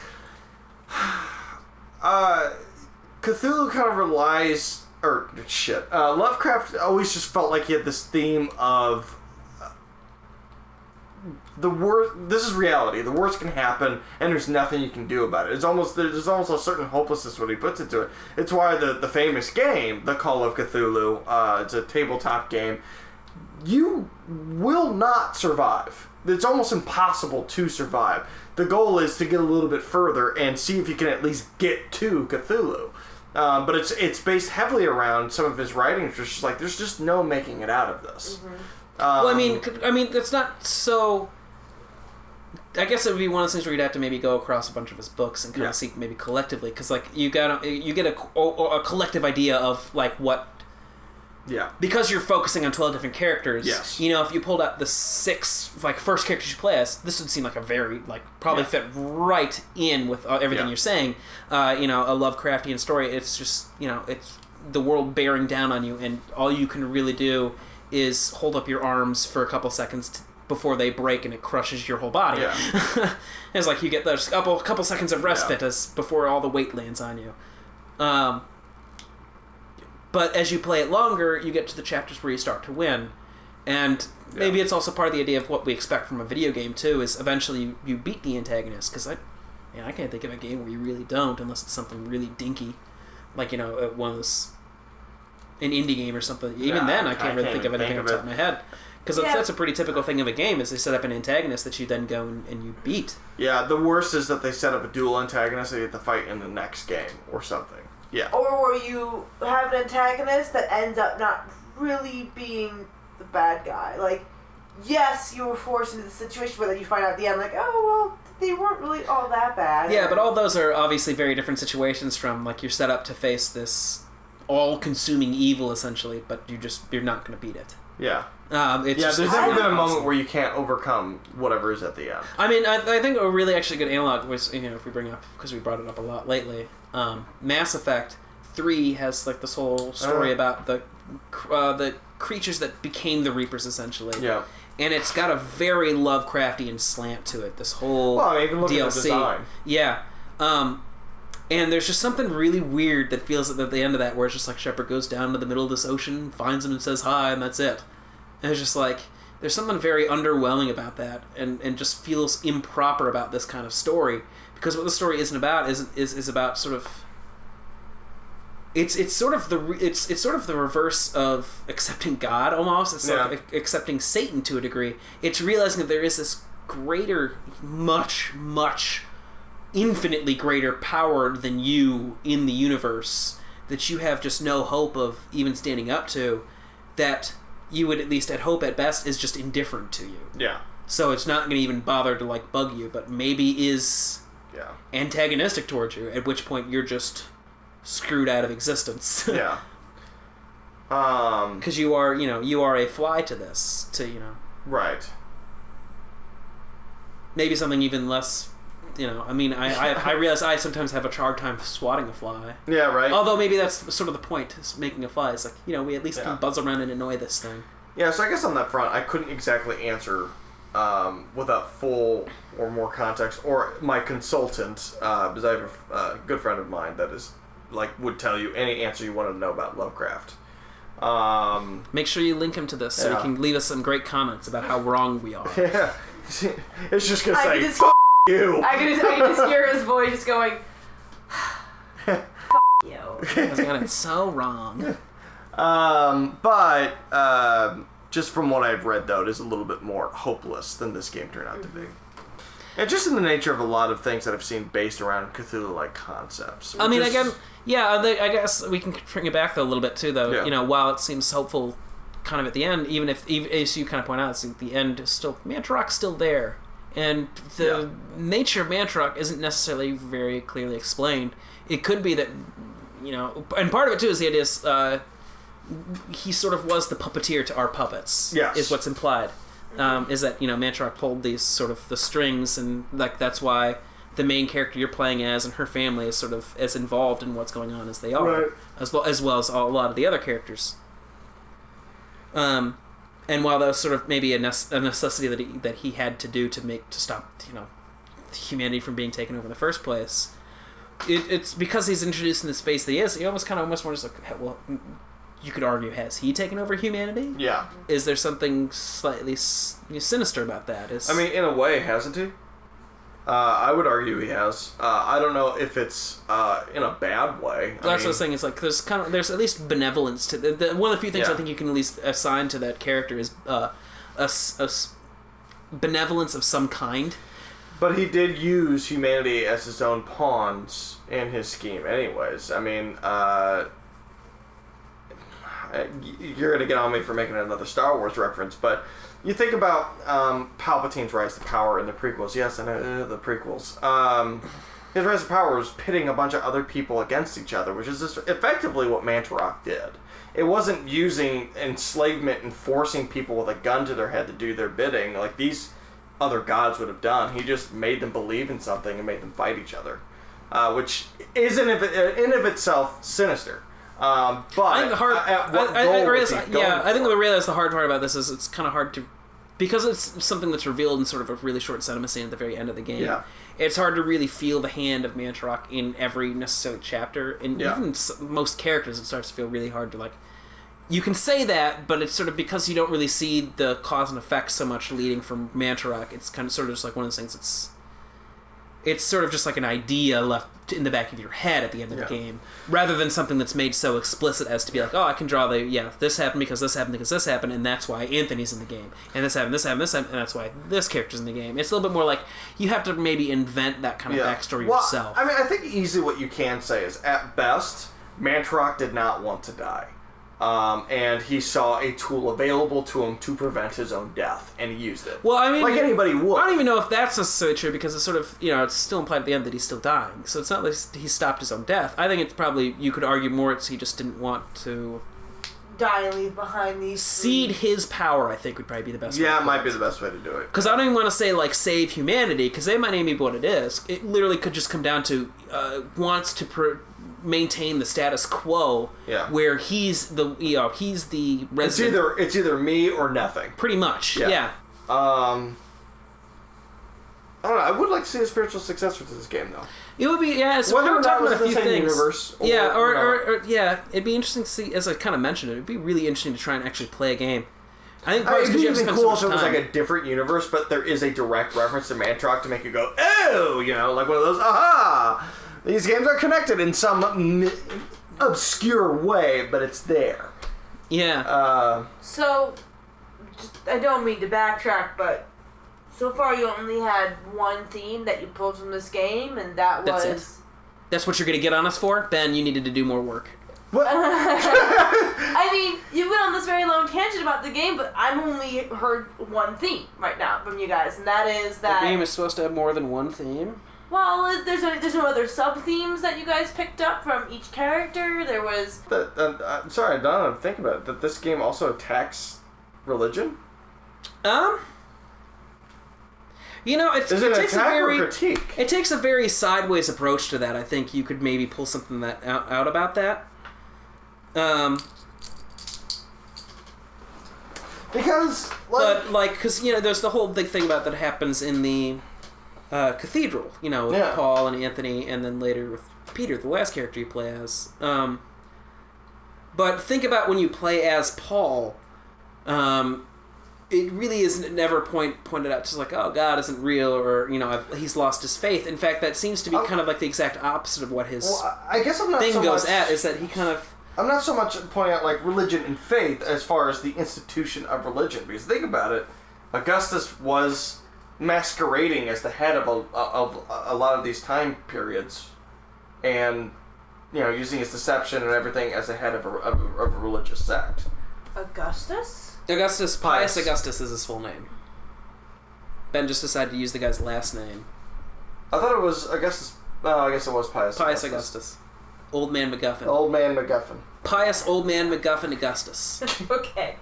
Cthulhu kind of relies... Lovecraft always just felt like he had this theme of... the worst. This is reality. The worst can happen, and there's nothing you can do about it. There's almost a certain hopelessness when he puts into it. It's why the famous game, The Call of Cthulhu, it's a tabletop game. You will not survive. It's almost impossible to survive. The goal is to get a little bit further and see if you can at least get to Cthulhu. But it's based heavily around some of his writings, which is like there's just no making it out of this. Mm-hmm. Well, I mean, it's not so. I guess it would be one of those things where you'd have to maybe go across a bunch of his books and kind of see maybe collectively, because like you get a collective idea of like what. Yeah. Because you're focusing on 12 different characters. Yes. If you pulled out the 6 like first characters you play as, this would seem like a very like probably fit right in with everything you're saying. A Lovecraftian story. It's just it's the world bearing down on you, and all you can really do is hold up your arms for a couple seconds before they break and it crushes your whole body. Yeah. It's like you get those couple seconds of respite before all the weight lands on you. But as you play it longer, you get to the chapters where you start to win. And maybe it's also part of the idea of what we expect from a video game, too, is eventually you beat the antagonist. Because I can't think of a game where you really don't, unless it's something really dinky. Like, one of those... an indie game or something. Even then, I can't really think of anything off the top of my head. Because that's a pretty typical thing of a game, is they set up an antagonist that you then go and you beat. Yeah, the worst is that they set up a dual antagonist that you have to fight in the next game or something. Yeah. Or where you have an antagonist that ends up not really being the bad guy. Like, yes, you were forced into the situation, but then you find out at the end, like, oh, well, they weren't really all that bad. Yeah, but all those are obviously very different situations from, like, you're set up to face this all-consuming evil, essentially, but you're not going to beat it. Yeah. There's never been a moment where you can't overcome whatever is at the end. I mean, I think a really actually good analog was, if we bring up, because we brought it up a lot lately, Mass Effect 3 has like this whole story about the creatures that became the Reapers, essentially. Yeah. And it's got a very Lovecraftian slant to it, this whole even look DLC. at the design. Yeah. And there's just something really weird that feels at the end of that, where it's just like Shepard goes down to the middle of this ocean, finds him and says hi, and that's it. And it's just like, there's something very underwhelming about that, and just feels improper about this kind of story. Because what the story isn't about is about sort of... It's sort of the reverse of accepting God, almost. It's like accepting Satan to a degree. It's realizing that there is this greater, much, much, infinitely greater power than you in the universe that you have just no hope of even standing up to, that you would at least at hope at best is just indifferent to you. Yeah. So it's not going to even bother to like bug you, but maybe is antagonistic towards you, at which point you're just screwed out of existence. Yeah. Because you are a fly to this, Right. Maybe something even less, I realize I sometimes have a hard time swatting a fly. Yeah, right. Although maybe that's sort of the point, is making a fly. It's like, we at least can buzz around and annoy this thing. Yeah, so I guess on that front, I couldn't exactly answer without full or more context, or my consultant, because I have a good friend of mine that is, would tell you any answer you wanted to know about Lovecraft. Make sure you link him to this so he can leave us some great comments about how wrong we are. Yeah. It's just going to say, F*** you! I can just hear his voice just going, F*** you. I got it so wrong. But just from what I've read, though, it is a little bit more hopeless than this game turned out to be. And just in the nature of a lot of things that I've seen based around Cthulhu-like concepts. I mean, again, I guess we can bring it back, though, a little bit, too, though. Yeah. While it seems hopeful kind of at the end, even as you kind of point out, it's the end is still... Mantarok's still there. And the nature of Mantarok isn't necessarily very clearly explained. It could be that, and part of it, too, is the idea is he sort of was the puppeteer to our puppets. Yes. Is what's implied. Is that, Mantarok pulled these sort of the strings, and that's why the main character you're playing as and her family is sort of as involved in what's going on as they are. Right. As well as a lot of the other characters. And while that was sort of maybe a necessity that he had to do to stop humanity from being taken over in the first place, it's because he's introduced in the space that he is. You almost wonders, well, you could argue, has he taken over humanity? Yeah. Is there something slightly sinister about that? In a way, hasn't he? I would argue he has. I don't know if it's in a bad way. That's what I was saying. It's like there's at least benevolence to one of the few things I think you can at least assign to that character is a benevolence of some kind. But he did use humanity as his own pawns in his scheme, anyways. You're going to get on me for making another Star Wars reference, but you think about Palpatine's rise to power in the prequels. Yes, I know the prequels. His rise to power was pitting a bunch of other people against each other, which is just effectively what Mantarok did. It wasn't using enslavement and forcing people with a gun to their head to do their bidding like these other gods would have done. He just made them believe in something and made them fight each other, which is in of itself sinister. But I think I think the hard part about this is it's kind of hard to, because it's something that's revealed in sort of a really short cinema scene at the very end of the game. Yeah. It's hard to really feel the hand of Mantarok in every necessary chapter, and even most characters. It starts to feel really hard to You can say that, but it's sort of because you don't really see the cause and effect so much leading from Mantarok. It's kind of sort of just like one of those things. It's sort of just like an idea left in the back of your head at the end of the game, rather than something that's made so explicit as to be like, oh, I can draw this happened because this happened because this happened, and that's why Anthony's in the game, and this happened, and that's why this character's in the game. It's a little bit more like you have to maybe invent that kind of backstory yourself. I think easily what you can say is, at best, Mantarok did not want to die. And he saw a tool available to him to prevent his own death, and he used it. Well, like anybody would. I don't even know if that's necessarily true, because it's sort of, it's still implied at the end that he's still dying. So it's not like he stopped his own death. I think it's probably, you could argue more he just didn't want to die and leave behind these... Cede his power, I think, would probably be the best way. Yeah, it might be the best way to do it. Because I don't even want to say, save humanity, because they might name me what it is. It literally could just come down to, wants to maintain the status quo. Yeah. Where he's the resident. It's either me or nothing. Pretty much. Yeah. I don't know. I would like to see a spiritual successor to this game, though. It would be, so whether we're or not talking it was about a the few same things. universe. It'd be interesting to see, as I kind of mentioned, it'd be really interesting to try and actually play a game. I think It'd be you even cool if it was like a different universe, but there is a direct reference to Mantrock to make you go, oh, like one of those, aha! These games are connected in some obscure way, but it's there. Yeah. So, I don't mean to backtrack, but so far you only had one theme that you pulled from this game, and that was... That's it? That's what you're going to get on us for? Ben, you needed to do more work. What? I mean, you went on this very long tangent about the game, but I've only heard one theme right now from you guys, and that is that... The game is supposed to have more than one theme? Well, there's no other sub-themes that you guys picked up from each character. There was... I'm sorry, I don't think about it. That this game also attacks religion? It takes a very critique? It takes a very sideways approach to that. I think you could maybe pull something out about that. Because there's the whole big thing about that happens in the cathedral. With Paul and Anthony, and then later with Peter, the last character you play as. But think about when you play as Paul. It really is never pointed out to like, oh, God isn't real, or he's lost his faith. In fact, that seems to be kind of like the exact opposite of what his I guess I'm not thing so goes much, at. Is that he kind of... I'm not so much pointing out like religion and faith as far as the institution of religion, because think about it, Augustus was masquerading as the head of a lot of these time periods, and using his deception and everything as a head of a religious sect. Pius Augustus is his full name. Ben just decided to use the guy's last name. I thought it was Augustus. No, I guess it was Pius Augustus. Old Man MacGuffin. Old Man MacGuffin. Pius Old Man MacGuffin Augustus. Okay.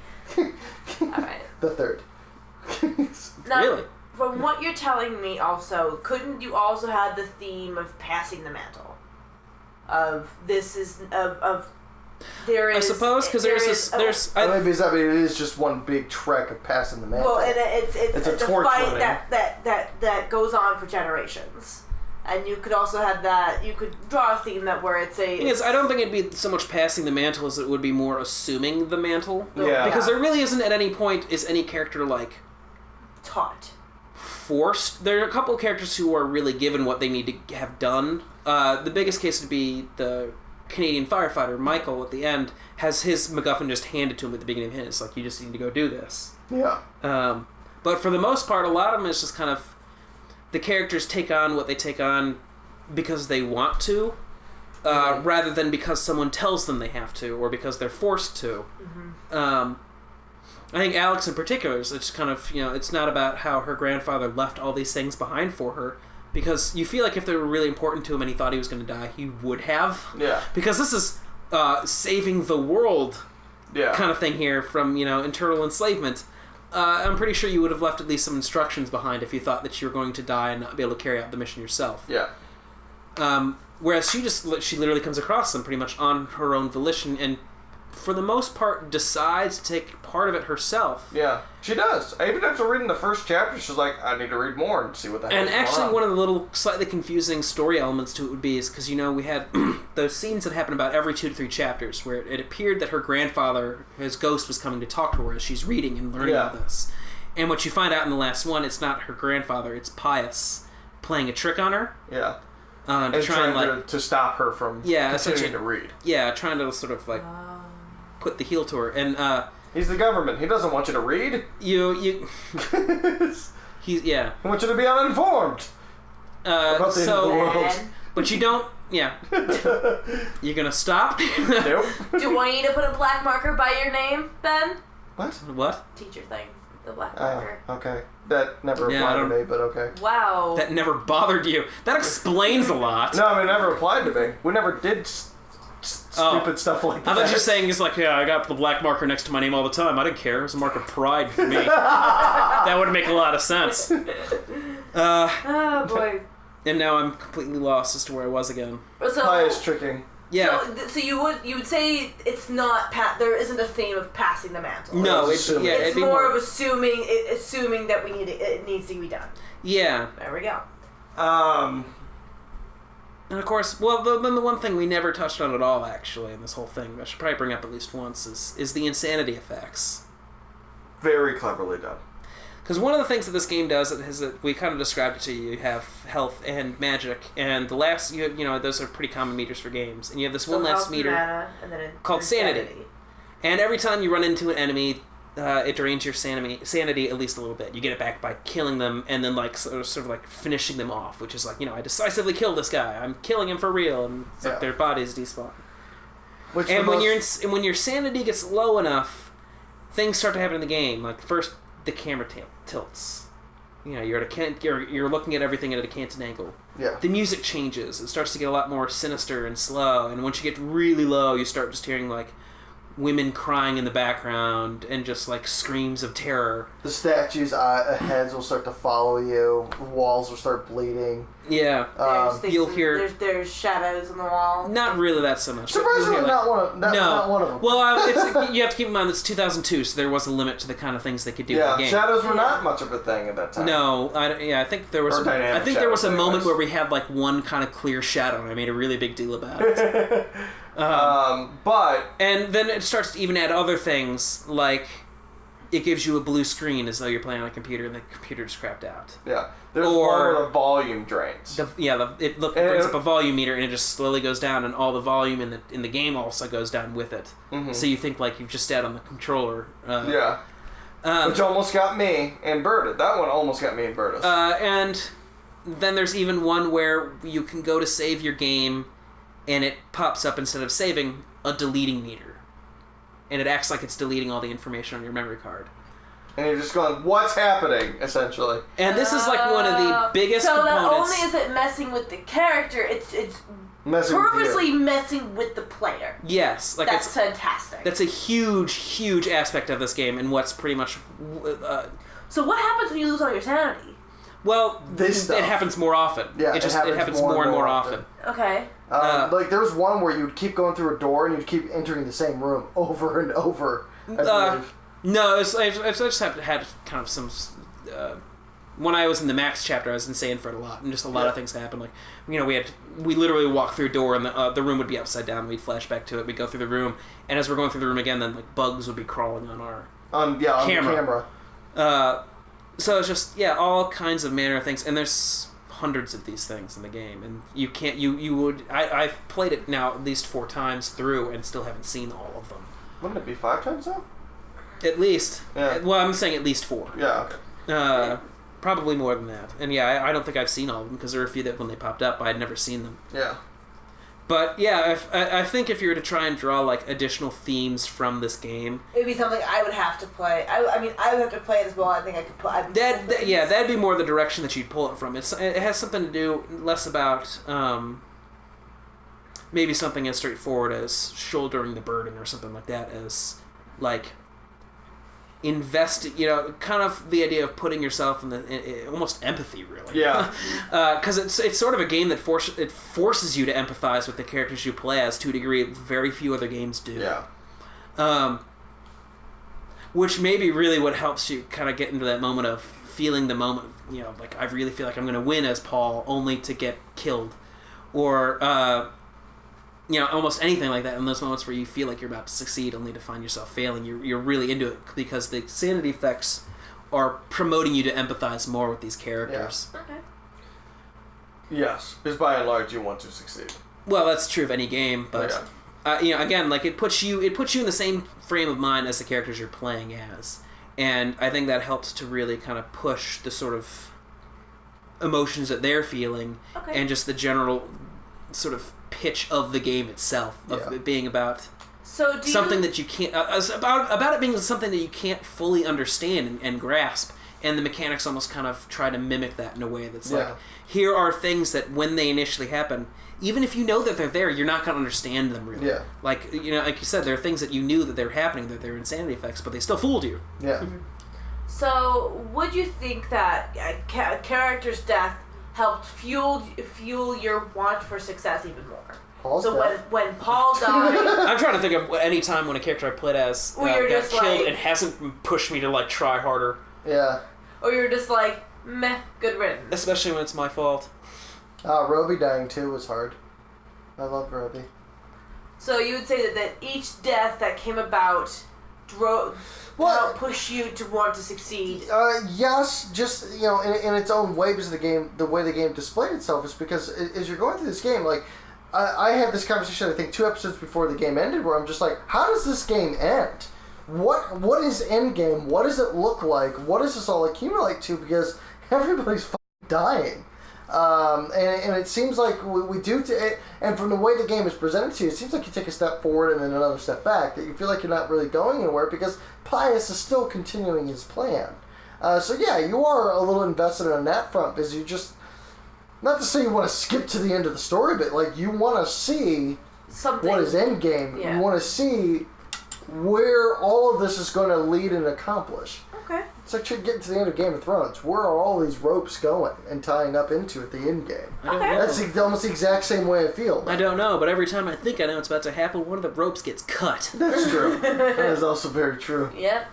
Alright. The third. Now, really? From what you're telling me also, couldn't you also have the theme of passing the mantle? There is... I suppose, because maybe it is just one big trek of passing the mantle. Well, and it's a a torch fight running. that goes on for generations. And you could also have that, you could draw a theme where it's a... thing is, I don't think it'd be so much passing the mantle as it would be more assuming the mantle. Yeah. Because there really isn't at any point is any character, taught. Forced. There are a couple of characters who are really given what they need to have done. The biggest case would be the Canadian firefighter, Michael, at the end, has his MacGuffin just handed to him at the beginning of his. Like, you just need to go do this. Yeah. But for the most part, a lot of them is just kind of... The characters take on what they take on because they want to, rather than because someone tells them they have to, or because they're forced to. Mm-hmm. I think Alex in particular, it's kind of, it's not about how her grandfather left all these things behind for her, because you feel like if they were really important to him and he thought he was going to die, he would have. Yeah. Because this is saving the world kind of thing here from, internal enslavement. I'm pretty sure you would have left at least some instructions behind if you thought that you were going to die and not be able to carry out the mission yourself. Yeah. Whereas she literally comes across them pretty much on her own volition, and for the most part decides to take part of it herself. Yeah, she does. Even after reading the first chapter, she's like, I need to read more and see what the hell And is going actually, on. one of the little slightly confusing story elements to it would be is because, we had those scenes that happen about every 2 to 3 chapters where it appeared that her grandfather, his ghost, was coming to talk to her as she's reading and learning all this. And what you find out in the last one, it's not her grandfather, it's Pius playing a trick on her. Yeah. And trying to stop her from continuing to read. Yeah, trying to sort of put the heel to her. And he's the government. He doesn't want you to read. He wants you to be uninformed about the end of the world. But you don't. Yeah. You gonna stop? Nope. Do I need to put a black marker by your name, Ben? What? Teacher thing. The black marker. Okay. That never applied to me, but okay. Wow. That never bothered you. That explains a lot. No, it never applied to me. We never did stupid stuff like that. I thought you were saying it's like, yeah, I got the black marker next to my name all the time. I didn't care. It was a mark of pride for me. That would make a lot of sense. Oh, boy. And now I'm completely lost as to where I was again. Pius tricking. Yeah. So you would say it's not there isn't a theme of passing the mantle. No, it's more of assuming that it needs to be done. Yeah. There we go. And of course, then the one thing we never touched on at all, actually, in this whole thing, that I should probably bring up at least once, is the insanity effects. Very cleverly done. Because one of the things that this game does is that we kind of described it to you. You have health and magic, and the last, those are pretty common meters for games. And you have this one last meter and then called sanity. And every time you run into an enemy, it drains your sanity at least a little bit. You get it back by killing them and then sort of like finishing them off, which is like, I decisively killed this guy. I'm killing him for real, and it's like their bodies despawn. And when your sanity gets low enough, things start to happen in the game. Like first, the camera tilts. You're looking at everything at a canted angle. Yeah. The music changes. It starts to get a lot more sinister and slow. And once you get really low, you start just hearing like women crying in the background and just like screams of terror. The statues' heads will start to follow you. Walls will start bleeding. Yeah. You'll hear there's shadows on the wall. Not really that so much. Surprisingly, not one of them. Well, you have to keep in mind it's 2002, so there was a limit to the kind of things they could do in the game. Shadows were not much of a thing at that time. No, I think there was. There was a moment where we had like one kind of clear shadow, and I made a really big deal about it. And then it starts to even add other things, like it gives you a blue screen as though you're playing on a computer and the computer just crapped out. Yeah. There's one where the volume drains. It brings up a volume meter and it just slowly goes down, and all the volume in the game also goes down with it. Mm-hmm. So you think like you've just sat on the controller. Which almost got me and Berta. That one almost got me and Berta. And then there's even one where you can go to save your game, and it pops up, instead of saving, a deleting meter. And it acts like it's deleting all the information on your memory card. And you're just going, what's happening, essentially? And this is like one of the biggest components. So not only is it messing with the character, it's purposely messing with the player. Yes. That's fantastic. That's a huge, huge aspect of this game, and what's pretty much... So what happens when you lose all your sanity? Well, it happens more often. Yeah, it happens more and more often. Okay. Like there was one where you'd keep going through a door and you'd keep entering the same room over and over. No, I just had kind of some. When I was in the Max chapter, I was insane for it a lot, and just a lot of things happened. Like, we literally walk through a door, and the room would be upside down. We'd flash back to it. We'd go through the room, and as we're going through the room again, then like bugs would be crawling on our camera. So it's just all kinds of manner of things, and there's hundreds of these things in the game, and you can't. I've played it now at least 4 times through, and still haven't seen all of them. Wouldn't it be 5 times now? At least. Yeah. Well, I'm saying at least 4. Yeah. Okay. Probably more than that. And I don't think I've seen all of them, because there were a few that when they popped up, I had never seen them. Yeah. But I think if you were to try and draw like additional themes from this game, it'd be something I would have to play. I mean, I would have to play it as well. I think I could play. That'd be more the direction that you'd pull it from. It has something to do less about maybe something as straightforward as shouldering the burden or something like that, as like kind of the idea of putting yourself in almost empathy, really. Yeah. Because it's sort of a game that forces you to empathize with the characters you play as to a degree very few other games do. Yeah. Which may be really what helps you kind of get into that moment of feeling the moment, like I really feel like I'm going to win as Paul, only to get killed, or almost anything like that. In those moments where you feel like you're about to succeed only to find yourself failing, you're really into it, because the sanity effects are promoting you to empathize more with these characters. Yeah. Okay. Yes, because by and large you want to succeed. Well, that's true of any game, but again, like it puts you in the same frame of mind as the characters you're playing as, and I think that helps to really kind of push the sort of emotions that they're feeling, and just the general sort of pitch of the game itself, of it being about something that you can't about it being something that you can't fully understand and grasp, and the mechanics almost kind of try to mimic that in a way that's like, here are things that when they initially happen, even if you know that they're there, you're not going to understand them really. Yeah. Like like you said, there are things that you knew that they're happening, that they're insanity effects, but they still fooled you. Yeah. Mm-hmm. So would you think that a character's death helped fuel your want for success even more? Paul's so death. when Paul died, I'm trying to think of any time when a character I played as Well, you're got just killed like- and hasn't pushed me to like try harder. Yeah. or you're just like, meh, good riddance. Especially when it's my fault. Roby dying too was hard. I love Roby. So you would say that each death that came about helped push you to want to succeed. Yes, just in its own way, because the way the game displayed itself is because as you're going through this game, like I had this conversation I think 2 episodes before the game ended, where I'm just like, how does this game end? What is end game? What does it look like? What does this all accumulate to? Because everybody's dying. And it seems like we do, and from the way the game is presented to you, it seems like you take a step forward and then another step back, that you feel like you're not really going anywhere because Pius is still continuing his plan. So yeah, you are a little invested on that front because you just, not to say you want to skip to the end of the story, but like you want to see Something. what is end game. Yeah. You want to see where all of this is going to lead and accomplish. Okay. It's like getting to the end of Game of Thrones. Where are all these ropes going and tying up into at the end game? I don't know. That's almost the exact same way I feel. I don't know, but every time I think I know it's about to happen, one of the ropes gets cut. That's true. That is also very true. Yep.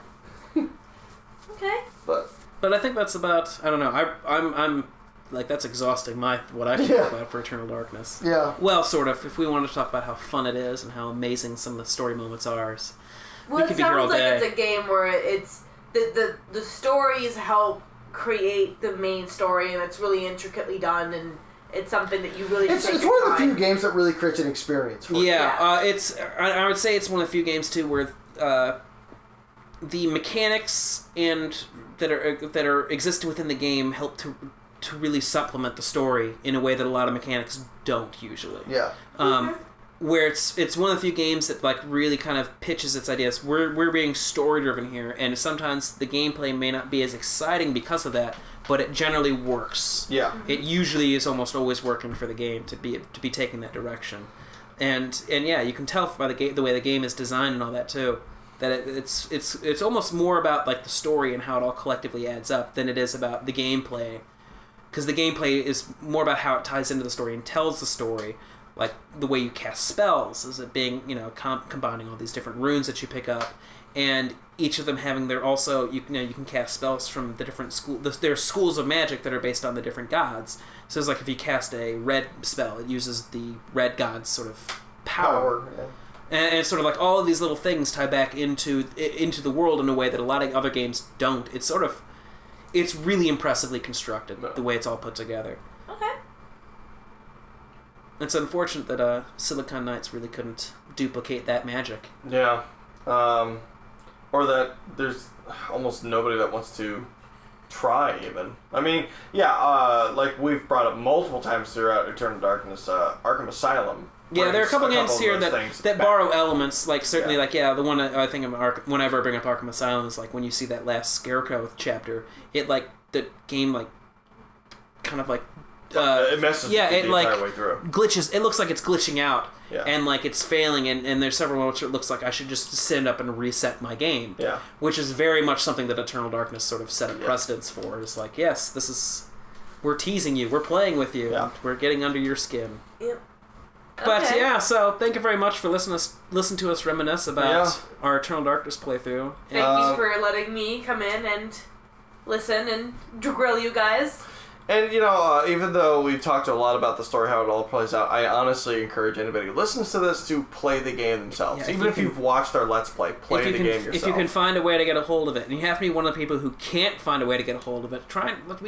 Okay. But I think that's about, I don't know, I'm like, that's exhausting what I feel about for Eternal Darkness. Yeah. Well, sort of, if we wanted to talk about how fun it is and how amazing some of the story moments are. Well, we it could be here all sounds like day. it's a game where it's the stories help create the main story, and it's really intricately done, and it's something that you really It's take one your of the time. few games that really creates an experience for you. Yeah, I would say it's one of the few games too where the mechanics and that are exist within the game help to really supplement the story in a way that a lot of mechanics don't usually. Yeah. Where it's one of the few games that like really kind of pitches its ideas. We're being story driven here, and sometimes the gameplay may not be as exciting because of that, but it generally works. Yeah. It usually is almost always working for the game to be taking that direction, and yeah, you can tell by the way the game is designed and all that too, that it's almost more about like the story and how it all collectively adds up than it is about the gameplay, because the gameplay is more about how it ties into the story and tells the story. Like the way you cast spells, is it being combining all these different runes that you pick up, and each of them having their also you can cast spells from the different there are schools of magic that are based on the different gods. So it's like if you cast a red spell, it uses the red god's sort of power. Yeah. And it's sort of like all of these little things tie back into the world in a way that a lot of other games don't. It's really impressively constructed, the way it's all put together. Okay. It's unfortunate that Silicon Knights really couldn't duplicate that magic. Yeah. Or that there's almost nobody that wants to try, even. I mean, yeah, like we've brought up multiple times throughout Eternal Darkness, Arkham Asylum. Yeah, there are a couple games here of those things that back. borrow elements, like certainly, like, the one I think of whenever I bring up Arkham Asylum is like when you see that last Scarecrow chapter, it like, the game like, kind of like, it messes yeah, with it the like entire way through. glitches. It looks like it's glitching out, Yeah. and like it's failing. And there's several moments where it looks like I should just stand up and reset my game. Yeah. Which is very much something that Eternal Darkness sort of set a precedence for. It's like, yes, we're teasing you, we're playing with you, Yeah. we're getting under your skin. Yep. But Okay. yeah, so thank you very much for listen to us reminisce about our Eternal Darkness playthrough. Thank you for letting me come in and listen and grill you guys. And, even though we've talked a lot about the story, how it all plays out, I honestly encourage anybody who listens to this to play the game themselves. Yeah, Even if you've watched our Let's Play, play the game yourself. If you can find a way to get a hold of it, and you have to be one of the people who can't find a way to get a hold of it,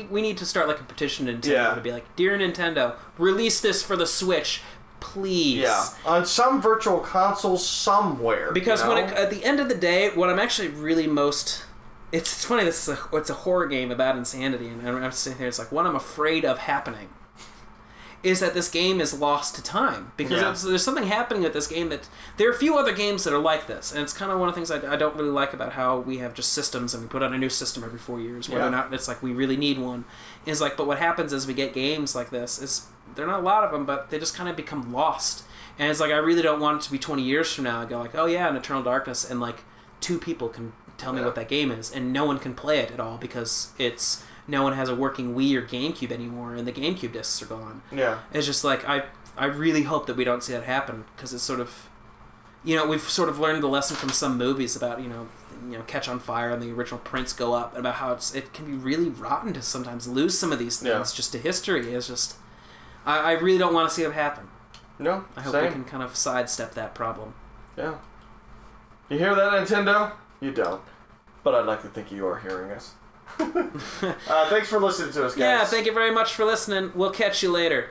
we need to start like a petition to Nintendo to be like, Dear Nintendo, release this for the Switch, please. Yeah, on some virtual console somewhere. Because at the end of the day, what I'm actually really most... It's funny, it's a horror game about insanity, and I'm sitting there, it's like, what I'm afraid of happening is that this game is lost to time. Because there's something happening with this game that... There are a few other games that are like this, and it's kind of one of the things I don't really like about how we have just systems, and we put out a new system every 4 years, whether or not it's like we really need one. Is like, but what happens is we get games like this, is there are not a lot of them, but they just kind of become lost. And it's like, I really don't want it to be 20 years from now, I go like, oh yeah, in Eternal Darkness, and like, 2 people can tell me what that game is, and no one can play it at all because it's no one has a working Wii or GameCube anymore, and the GameCube discs are gone. Yeah. It's just like, I really hope that we don't see that happen, because it's sort of, we've sort of learned the lesson from some movies about, Catch on Fire and the original prints go up, and about how it can be really rotten to sometimes lose some of these things just to history. It's just, I really don't want to see it happen. No, I hope we can kind of sidestep that problem. Yeah. You hear that, Nintendo? You don't. But I'd like to think you are hearing us. Thanks for listening to us, guys. Yeah, thank you very much for listening. We'll catch you later.